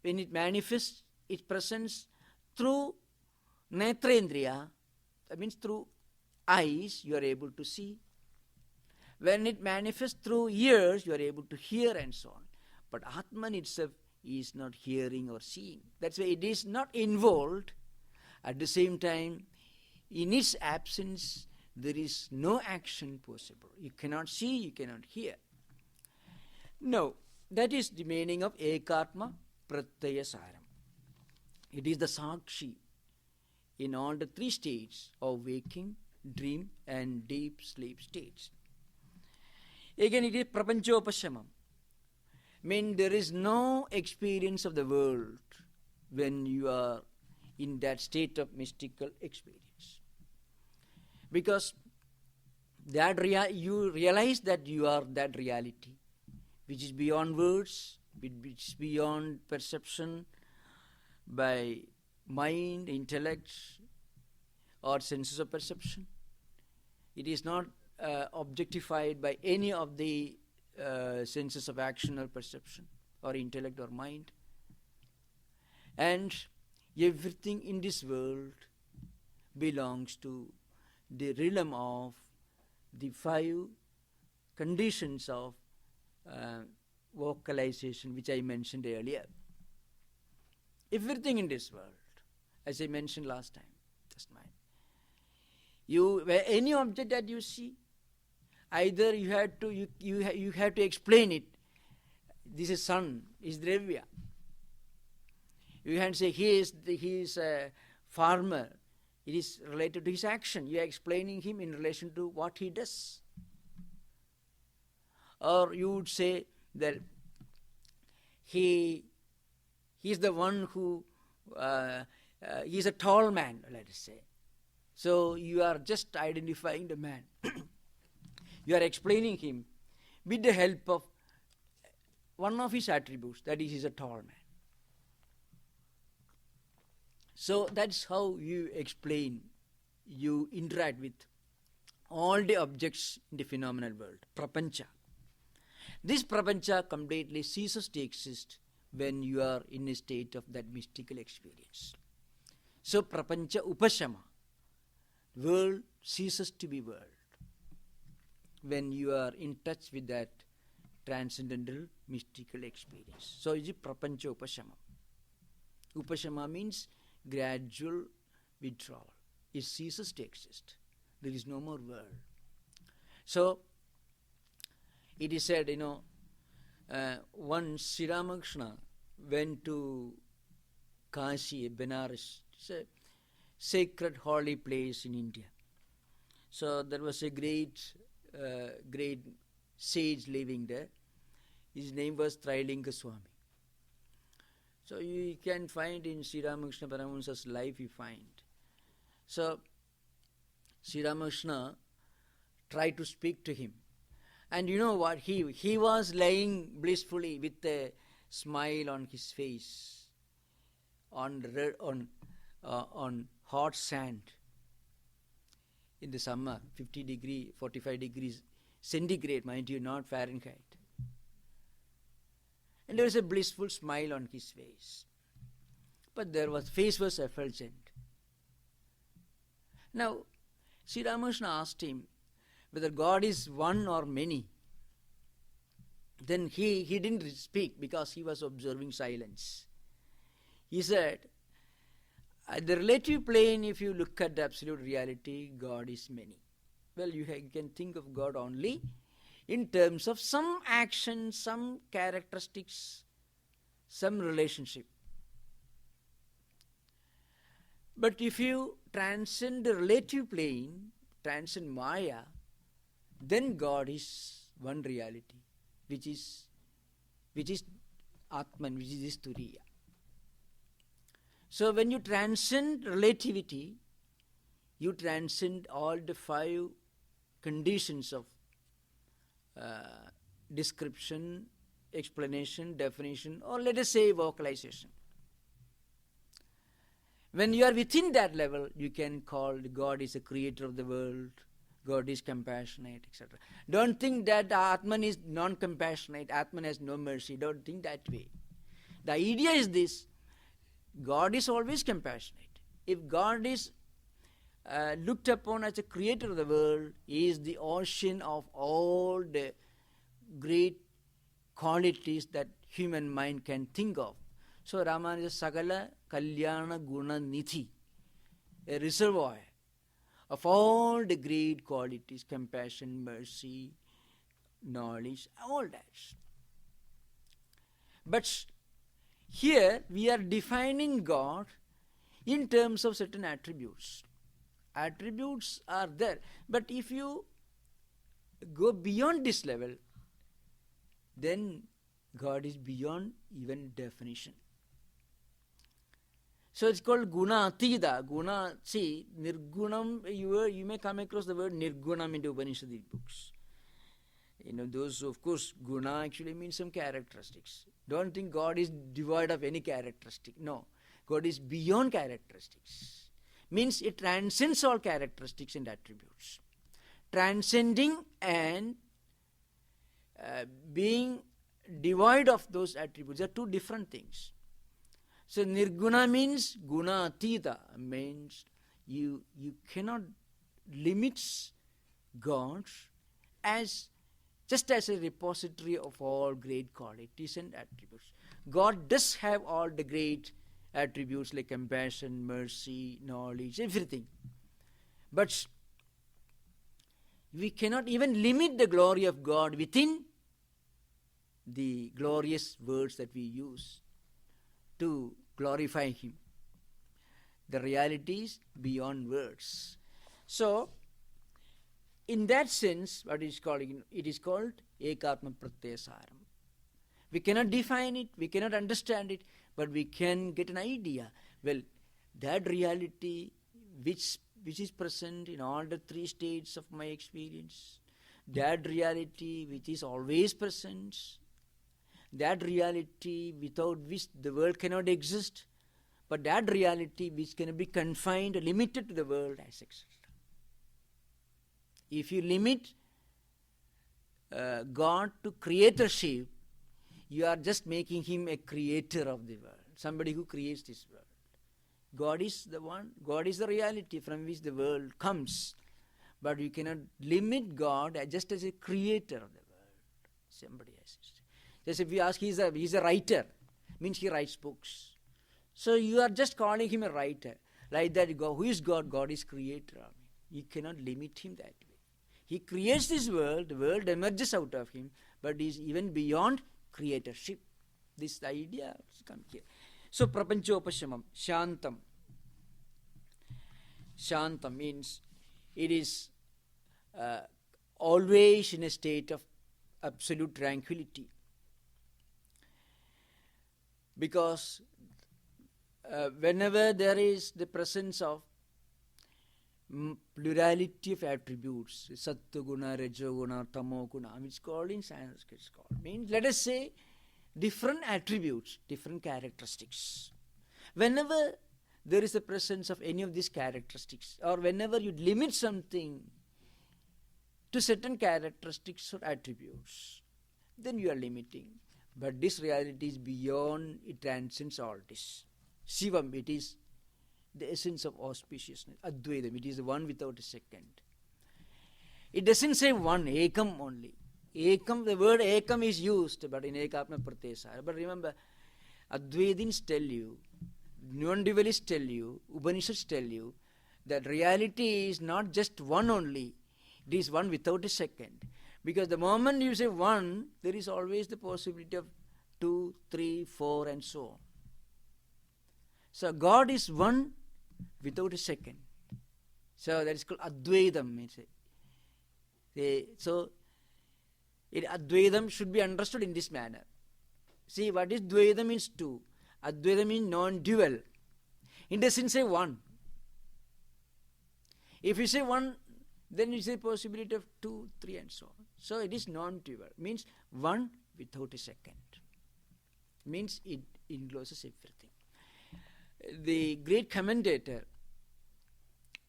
when it manifests its presence through netrendriya, that means through eyes, you are able to see. When it manifests through ears, you are able to hear and so on. But Atman itself is not hearing or seeing. That's why it is not involved. At the same time, in its absence, there is no action possible. You cannot see, you cannot hear. No, that is the meaning of Ekatma Pratyaya Saram. It is the Sakshi in all the three states of waking, dream and deep sleep states. Again, it is Prapanchopashamam. Means there is no experience of the world when you are in that state of mystical experience. Because you realize that you are that reality, which is beyond words, which is beyond perception by mind, intellect, or senses of perception. It is not objectified by any of the senses of action or perception or intellect or mind. And everything in this world belongs to the realm of the 5 conditions of vocalization which I mentioned earlier. Everything in this world, as I mentioned last time, just mine. Any object that you see, either you have to explain it. This is sun, is Dravya. You can say he is a farmer. It is related to his action. You are explaining him in relation to what he does. Or you would say that he is the one who he is a tall man, let us say. So you are just identifying the man. You are explaining him with the help of one of his attributes, that is, he is a tall man. So that's how you explain, you interact with all the objects in the phenomenal world, prapancha. This prapancha completely ceases to exist when you are in a state of that mystical experience. So prapancha upashama, world ceases to be world when you are in touch with that transcendental mystical experience. So is it prapancha upashama. Upashama means gradual withdrawal. It ceases to exist. There is no more world. So it is said, once Sri Ramakrishna went to Kashi, Benares. It's a sacred holy place in India. So there was a great sage living there. His name was Trilinga Swami. So you can find in Sri Ramakrishna Paramahansa's life, you find. So Sri Ramakrishna tried to speak to him. And you know what? He was lying blissfully with a smile on his face on hot sand in the summer, 50 degree, 45 degrees centigrade, mind you, not Fahrenheit. And there was a blissful smile on his face. But face was effulgent. Now, Sri Ramakrishna asked him whether God is one or many. Then he didn't speak because he was observing silence. He said, at the relative plane, if you look at the absolute reality, God is many. Well, you can think of God only in terms of some action, some characteristics, some relationship. But if you transcend the relative plane, transcend Maya, then God is one reality, which is Atman, which is Turiya. So when you transcend relativity, you transcend all the 5 conditions of description, explanation, definition, or let us say vocalization. When you are within that level, you can call God is a creator of the world, God is compassionate, etc. Don't think that Atman is non-compassionate, Atman has no mercy. Don't think that way. The idea is this: God is always compassionate. If God is looked upon as a creator of the world, He is the ocean of all the great qualities that human mind can think of. So Raman is Sagala Kalyana Guna Nidhi, a reservoir of all the great qualities, compassion, mercy, knowledge, all that. But here we are defining God in terms of certain attributes. Attributes are there. But if you go beyond this level, then God is beyond even definition. So it's called Guna Atida. Guna, see, Nirgunam, you may come across the word Nirgunam in the Upanishad books. Those, of course, Guna actually means some characteristics. Don't think God is devoid of any characteristic. No, God is beyond characteristics. Means it transcends all characteristics and attributes. Transcending and being devoid of those attributes are two different things. So Nirguna means Guna Atita, means you cannot limit God as just as a repository of all great qualities and attributes. God does have all the great attributes like compassion, mercy, knowledge, everything. But we cannot even limit the glory of God within the glorious words that we use to glorify Him. The reality is beyond words. So, in that sense, it is called Ekatma Pratyasaram. We cannot define it, we cannot understand it, but we can get an idea. Well, that reality which is present in all the 3 states of my experience, that reality which is always present, that reality without which the world cannot exist, but that reality which can be confined or limited to the world as exists. If you limit God to creatorship, you are just making Him a creator of the world, somebody who creates this world. God is the one, God is the reality from which the world comes. But you cannot limit God just as a creator of the world. Somebody has to say. Just if you ask, he's a writer, means he writes books. So you are just calling him a writer. Like that, who is God? God is creator. You cannot limit him that way. He creates this world, the world emerges out of him, but is even beyond creatorship. This idea has come here. So prapanchopashamam, shantam. Shantam means it is always in a state of absolute tranquility. Because whenever there is the presence of plurality of attributes, sattva-guna, rajo-guna, tamo-guna, it's called in Sanskrit, means let us say different attributes, different characteristics. Whenever there is a presence of any of these characteristics, or whenever you limit something to certain characteristics or attributes, then you are limiting. But this reality is beyond, it transcends all this. Shivam, it is the essence of auspiciousness. Advaitam, it is the one without a second. It doesn't say one, ekam only. Ekam, the word ekam is used, but in ekapna pratyesara. But remember, Advaitins tell you, non-dualists tell you, Upanishads tell you, that reality is not just one only, it is one without a second. Because the moment you say one, there is always the possibility of 2, 3, 4 and so on. So God is one without a second. So that is called Advaitam. So Advaitam should be understood in this manner. See, what is Dvaita means two. Advaita means non-dual. It doesn't say one. If you say one, then you say possibility of 2, 3 and so on. So it is non-dual. Means one without a second. Means it encloses everything. The great commentator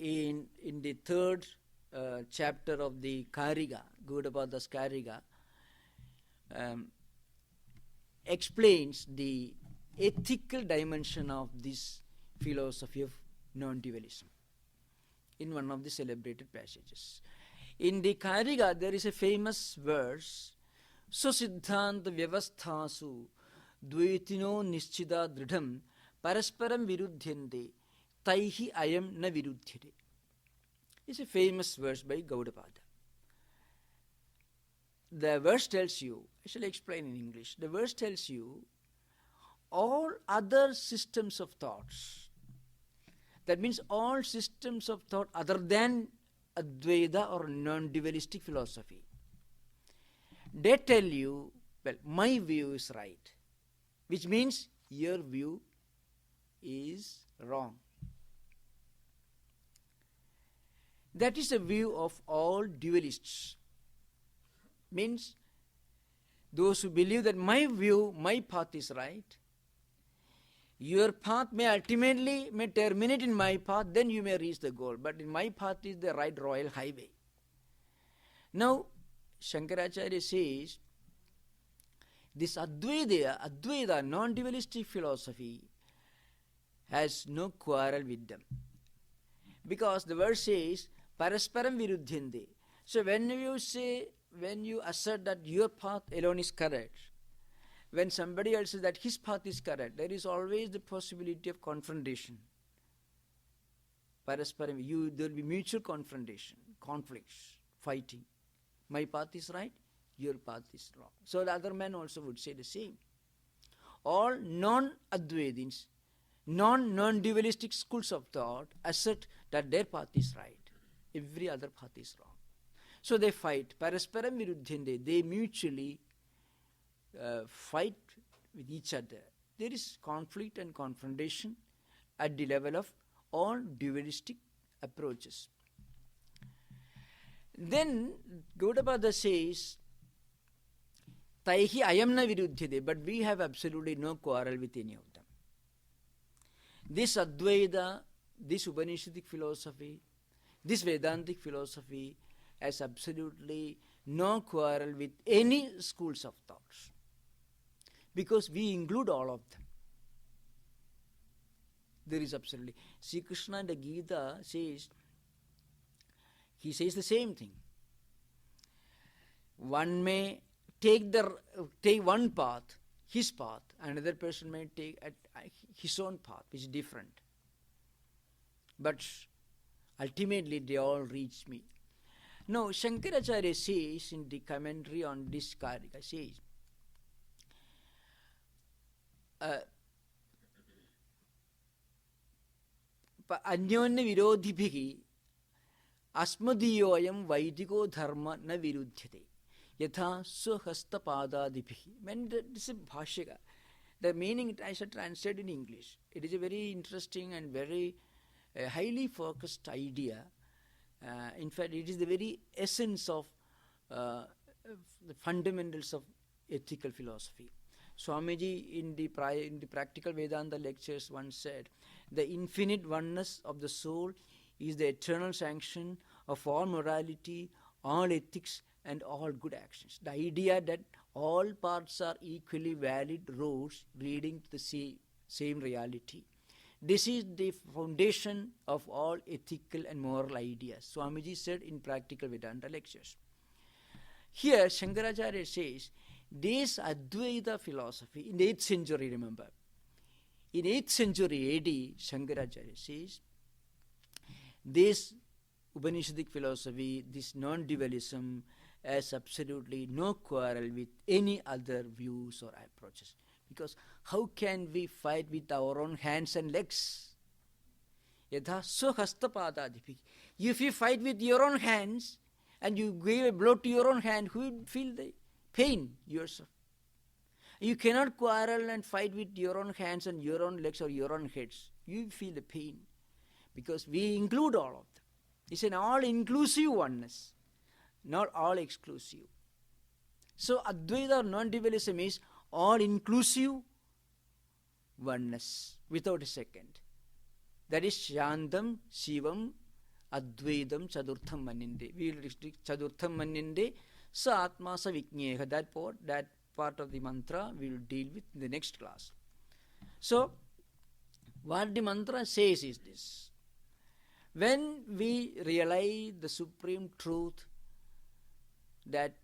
in the third chapter of the Kariga, Gaudapada's Kariga, explains the ethical dimension of this philosophy of non-dualism in one of the celebrated passages. In the Kariga, there is a famous verse, Susiddhanta vyavasthasu dvaitino nischida dridham parasparam virudhyante taihi ayam na virudhyate. It's a famous verse by Gaudapada. The verse tells you, I shall explain in English, the verse tells you all other systems of thoughts, that means all systems of thought other than Advaita or non-dualistic philosophy, they tell you, well, my view is right, which means your view is wrong. That is the view of all dualists. Means those who believe that my view, my path is right, your path may ultimately terminate in my path, then you may reach the goal. But in my path is the right royal highway. Now, Shankaracharya says, this Advaita, non-dualistic philosophy has no quarrel with them. Because the verse says, parasparam virudhyante. So when you assert that your path alone is correct, when somebody else says that his path is correct, there is always the possibility of confrontation. Parasparam, there will be mutual confrontation, conflicts, fighting. My path is right, your path is wrong. So the other man also would say the same. All non-Advaitins, non-dualistic schools of thought assert that their path is right, every other path is wrong. So they fight. Parasparam virudhyante. They mutually fight with each other. There is conflict and confrontation at the level of all dualistic approaches. Then Gaudapada says, Taihi ayam na virudhyate, but we have absolutely no quarrel with any of them. This Advaita, this Upanishadic philosophy, this Vedantic philosophy has absolutely no quarrel with any schools of thoughts, because we include all of them. There is absolutely. Sri Krishna in the Gita says, he says the same thing. One may take one path, his path, another person may take his own path, which is different. But ultimately they all reach me. Now, Shankaracharya says in the commentary on this Karika, says, अन्योन्य विरोधिभिः अस्मदीयोऽयं वैदिको धर्म न विरुध्यते यथा स्वहस्तपादादिभिः. When this is Bhashya, the meaning I shall translate in English. It is a very interesting and very highly focused idea. In fact, it is the very essence of the fundamentals of ethical philosophy. Swamiji in the practical Vedanta lectures once said, the infinite oneness of the soul is the eternal sanction of all morality, all ethics, and all good actions. The idea that all parts are equally valid roads leading to the same reality. This is the foundation of all ethical and moral ideas, Swamiji said in practical Vedanta lectures. Here, Shankaracharya says, this Advaita philosophy, in the 8th century, remember, in 8th century AD, Shankaracharya says, this Upanishadic philosophy, this non-dualism, has absolutely no quarrel with any other views or approaches. Because how can we fight with our own hands and legs? Yatha swahastapadadipi. If you fight with your own hands and you give a blow to your own hand, who will feel the pain? Yourself. You cannot quarrel and fight with your own hands and your own legs or your own heads. You feel the pain. Because we include all of them. It's an all-inclusive oneness, not all-exclusive. So Advaita or non-dualism is all-inclusive oneness, without a second. That is Shantam, Shivam, Advaitam, Chadurtham Maninde. We will restrict Chadurtham Maninde, Sa Atma Sa Vikneha. That part of the mantra we will deal with in the next class. So, what the mantra says is this. When we realize the supreme truth that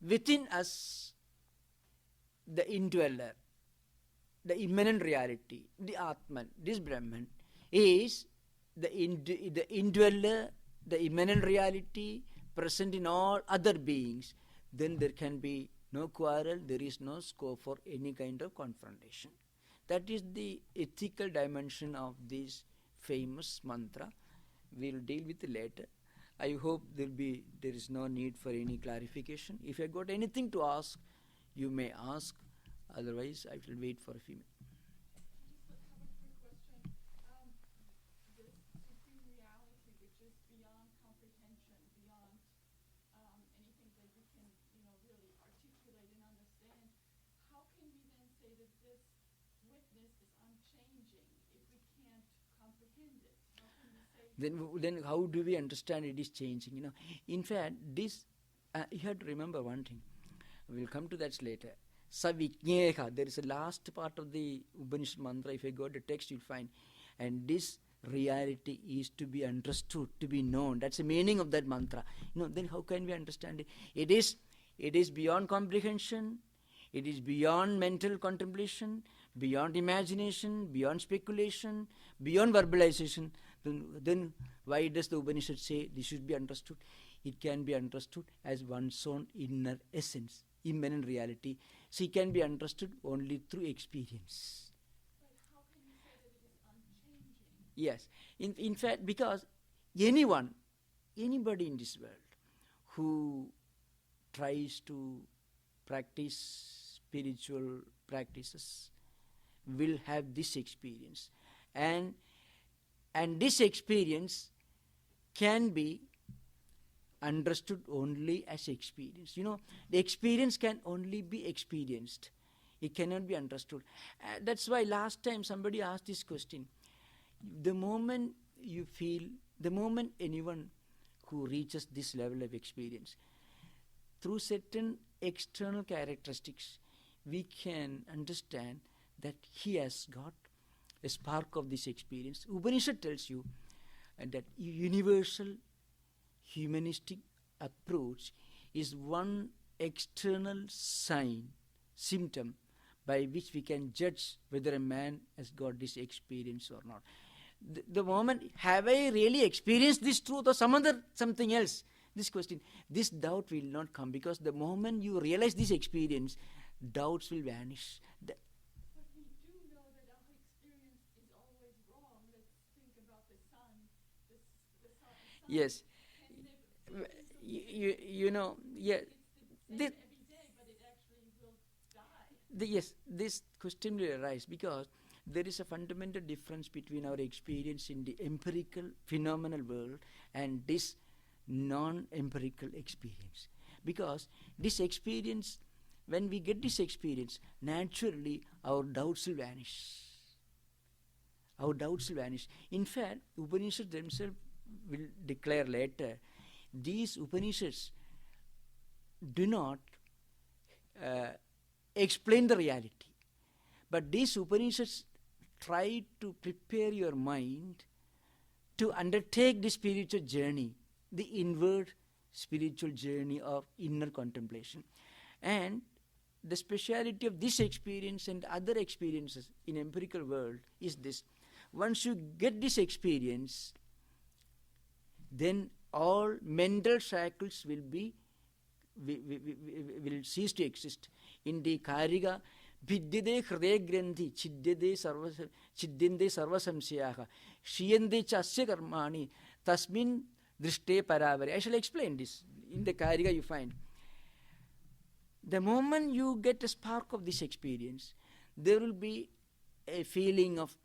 within us, the indweller, the immanent reality, the Atman, this Brahman, is the indweller, the immanent reality present in all other beings, then there can be no quarrel, there is no scope for any kind of confrontation. That is the ethical dimension of this famous mantra. We will deal with it later. I hope there is no need for any clarification. If you got anything to ask, you may ask. Otherwise, I will wait for a few minutes. Then how do we understand it is changing? In fact, this you have to remember one thing. We will come to that later. Savikneha. There is a last part of the Upanishad mantra. If you go to the text, you'll find, and this reality is to be understood, to be known. That's the meaning of that mantra. Then how can we understand it? It is beyond comprehension. It is beyond mental contemplation, beyond imagination, beyond speculation, beyond verbalization. Then why does the Upanishad say this should be understood? It can be understood as one's own inner essence, immanent reality. So it can be understood only through experience. But how can you say that it is unchanging? Yes. In fact, because anybody in this world who tries to practice spiritual practices will have this experience. And this experience can be understood only as experience. The experience can only be experienced. It cannot be understood. That's why last time somebody asked this question. The moment anyone who reaches this level of experience, through certain external characteristics, we can understand that he has got a spark of this experience. Upanishad tells you that universal humanistic approach is one external sign, symptom, by which we can judge whether a man has got this experience or not. The moment, have I really experienced this truth or something else? This question, this doubt will not come, because the moment you realize this experience, doubts will vanish. But we do know that our experience is always wrong. Let's think about the sun. The sun Yes. can live You know, yeah. same This, every day, but it actually will die. yes, this question will arise because there is a fundamental difference between our experience in the empirical phenomenal world and this non-empirical experience. Because this experience, when we get this experience, naturally our doubts will vanish. Our doubts will vanish. In fact, Upanishads themselves will declare later, these Upanishads do not explain the reality, but these Upanishads try to prepare your mind to undertake the spiritual journey, the inward spiritual journey of inner contemplation. And the speciality of this experience and other experiences in empirical world is this: once you get this experience, then all mental shackles will cease to exist. In the Karika, vidyade hridaya grandhi chidyande sarva samsyaha shiyande chasya karmani tasmin drishte paravari. I shall explain this. In the Karika you find, the moment you get a spark of this experience, there will be a feeling of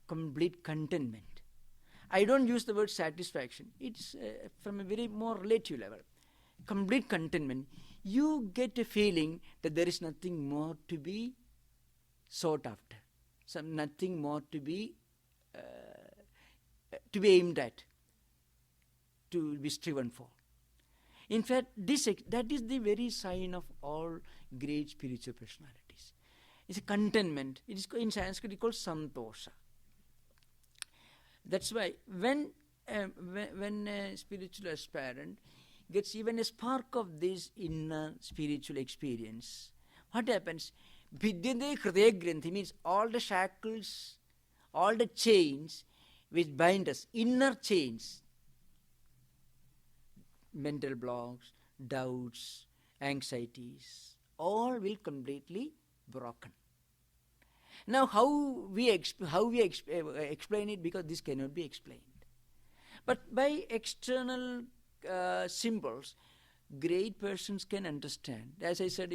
complete contentment. I don't use the word satisfaction. It's from a very more relative level. Complete contentment. You get a feeling that there is nothing more to be sought after, nothing more to be aimed at, to be striven for. In fact, that is the very sign of all great spiritual personalities. It's a contentment. It is in Sanskrit called santosha. That's why when a spiritual aspirant gets even a spark of this inner spiritual experience, what happens? Vidyade hridaya grandhi means all the shackles, all the chains which bind us, inner chains, mental blocks, doubts, anxieties, all will completely broken. Now, how we explain it, because this cannot be explained. But by external symbols, great persons can understand. As I said,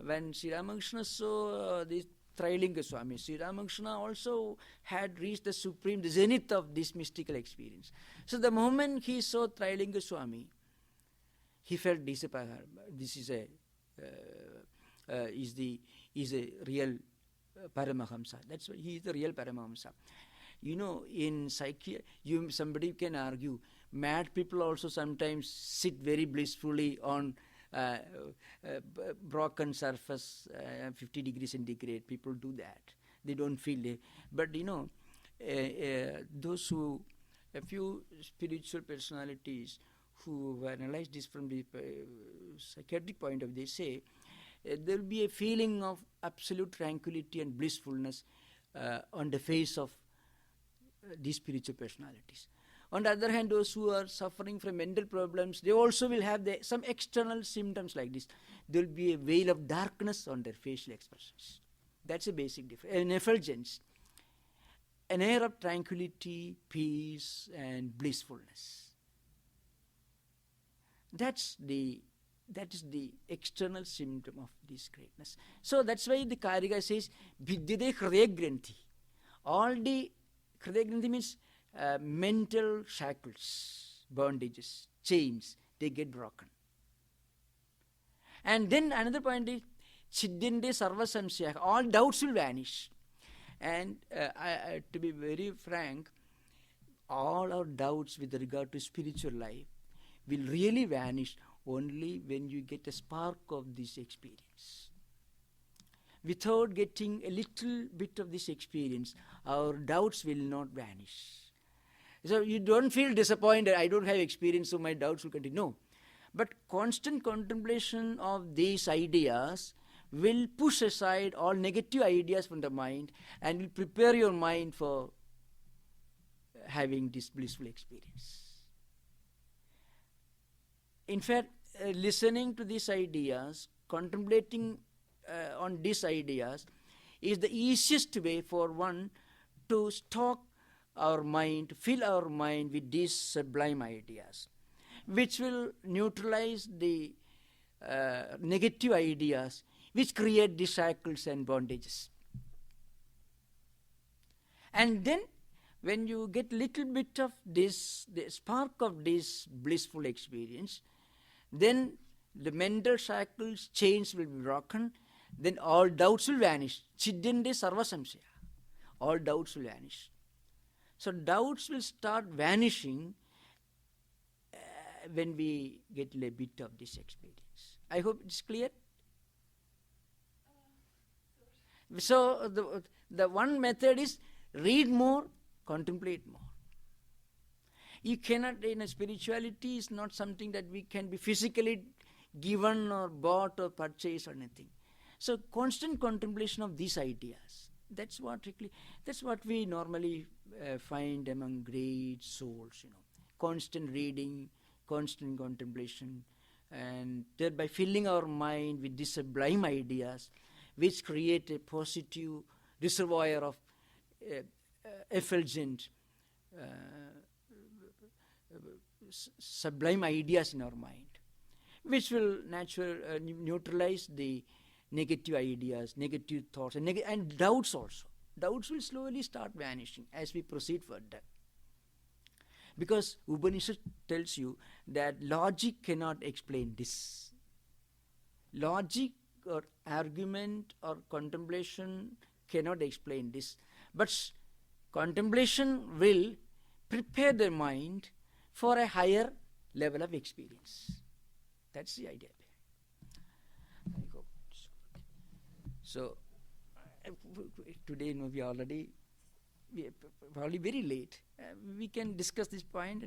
when Sri Ramakrishna saw this Trilinga Swami, Sri Ramakrishna also had reached the supreme, the zenith of this mystical experience. So the moment he saw Trilinga Swami, he felt this is a real Paramahamsa. That's why he is the real Paramahamsa. In psyche, somebody can argue, mad people also sometimes sit very blissfully on broken surface, 50 degrees centigrade. People do that. They don't feel it. But a few spiritual personalities who analyze this from the psychiatric point of view, they say there will be a feeling of absolute tranquility and blissfulness on the face of these spiritual personalities. On the other hand, those who are suffering from mental problems, they also will have some external symptoms like this. There will be a veil of darkness on their facial expressions. That's a basic difference. An effulgence, an air of tranquility, peace, and blissfulness. That is the external symptom of this greatness. So that's why the Karika says, vidyade hridaya grandhi. All the hridaya grandhi means mental shackles, bondages, chains, they get broken. And then another point is, chidyande sarva samsyaha. All doubts will vanish. And to be very frank, all our doubts with regard to spiritual life will really vanish only when you get a spark of this experience. Without getting a little bit of this experience, our doubts will not vanish. So you don't feel disappointed, I don't have experience, so my doubts will continue. No. But constant contemplation of these ideas will push aside all negative ideas from the mind and will prepare your mind for having this blissful experience. In fact, listening to these ideas, contemplating on these ideas is the easiest way for one to stock our mind, to fill our mind with these sublime ideas, which will neutralize the negative ideas which create the shackles and bondages. And then when you get little bit of this, the spark of this blissful experience, then the mental shackles, chains will be broken, then all doubts will vanish. Chiddinde sarva samsaya. All doubts will vanish. So doubts will start vanishing when we get a bit of this experience. I hope it's clear. So the one method is read more, contemplate more. You cannot, in a spirituality is not something that we can be physically given or bought or purchased or anything. So constant contemplation of these ideas, that's what we normally find among great souls, constant reading, constant contemplation, and thereby filling our mind with these sublime ideas which create a positive reservoir of effulgent sublime ideas in our mind, which will neutralize the negative ideas, negative thoughts, and doubts also. Doubts will slowly start vanishing as we proceed further. Because Upanishad tells you that logic cannot explain this. Logic or argument or contemplation cannot explain this. But contemplation will prepare the mind for a higher level of experience. That's the idea. I hope. So today we are probably very late. We can discuss this point.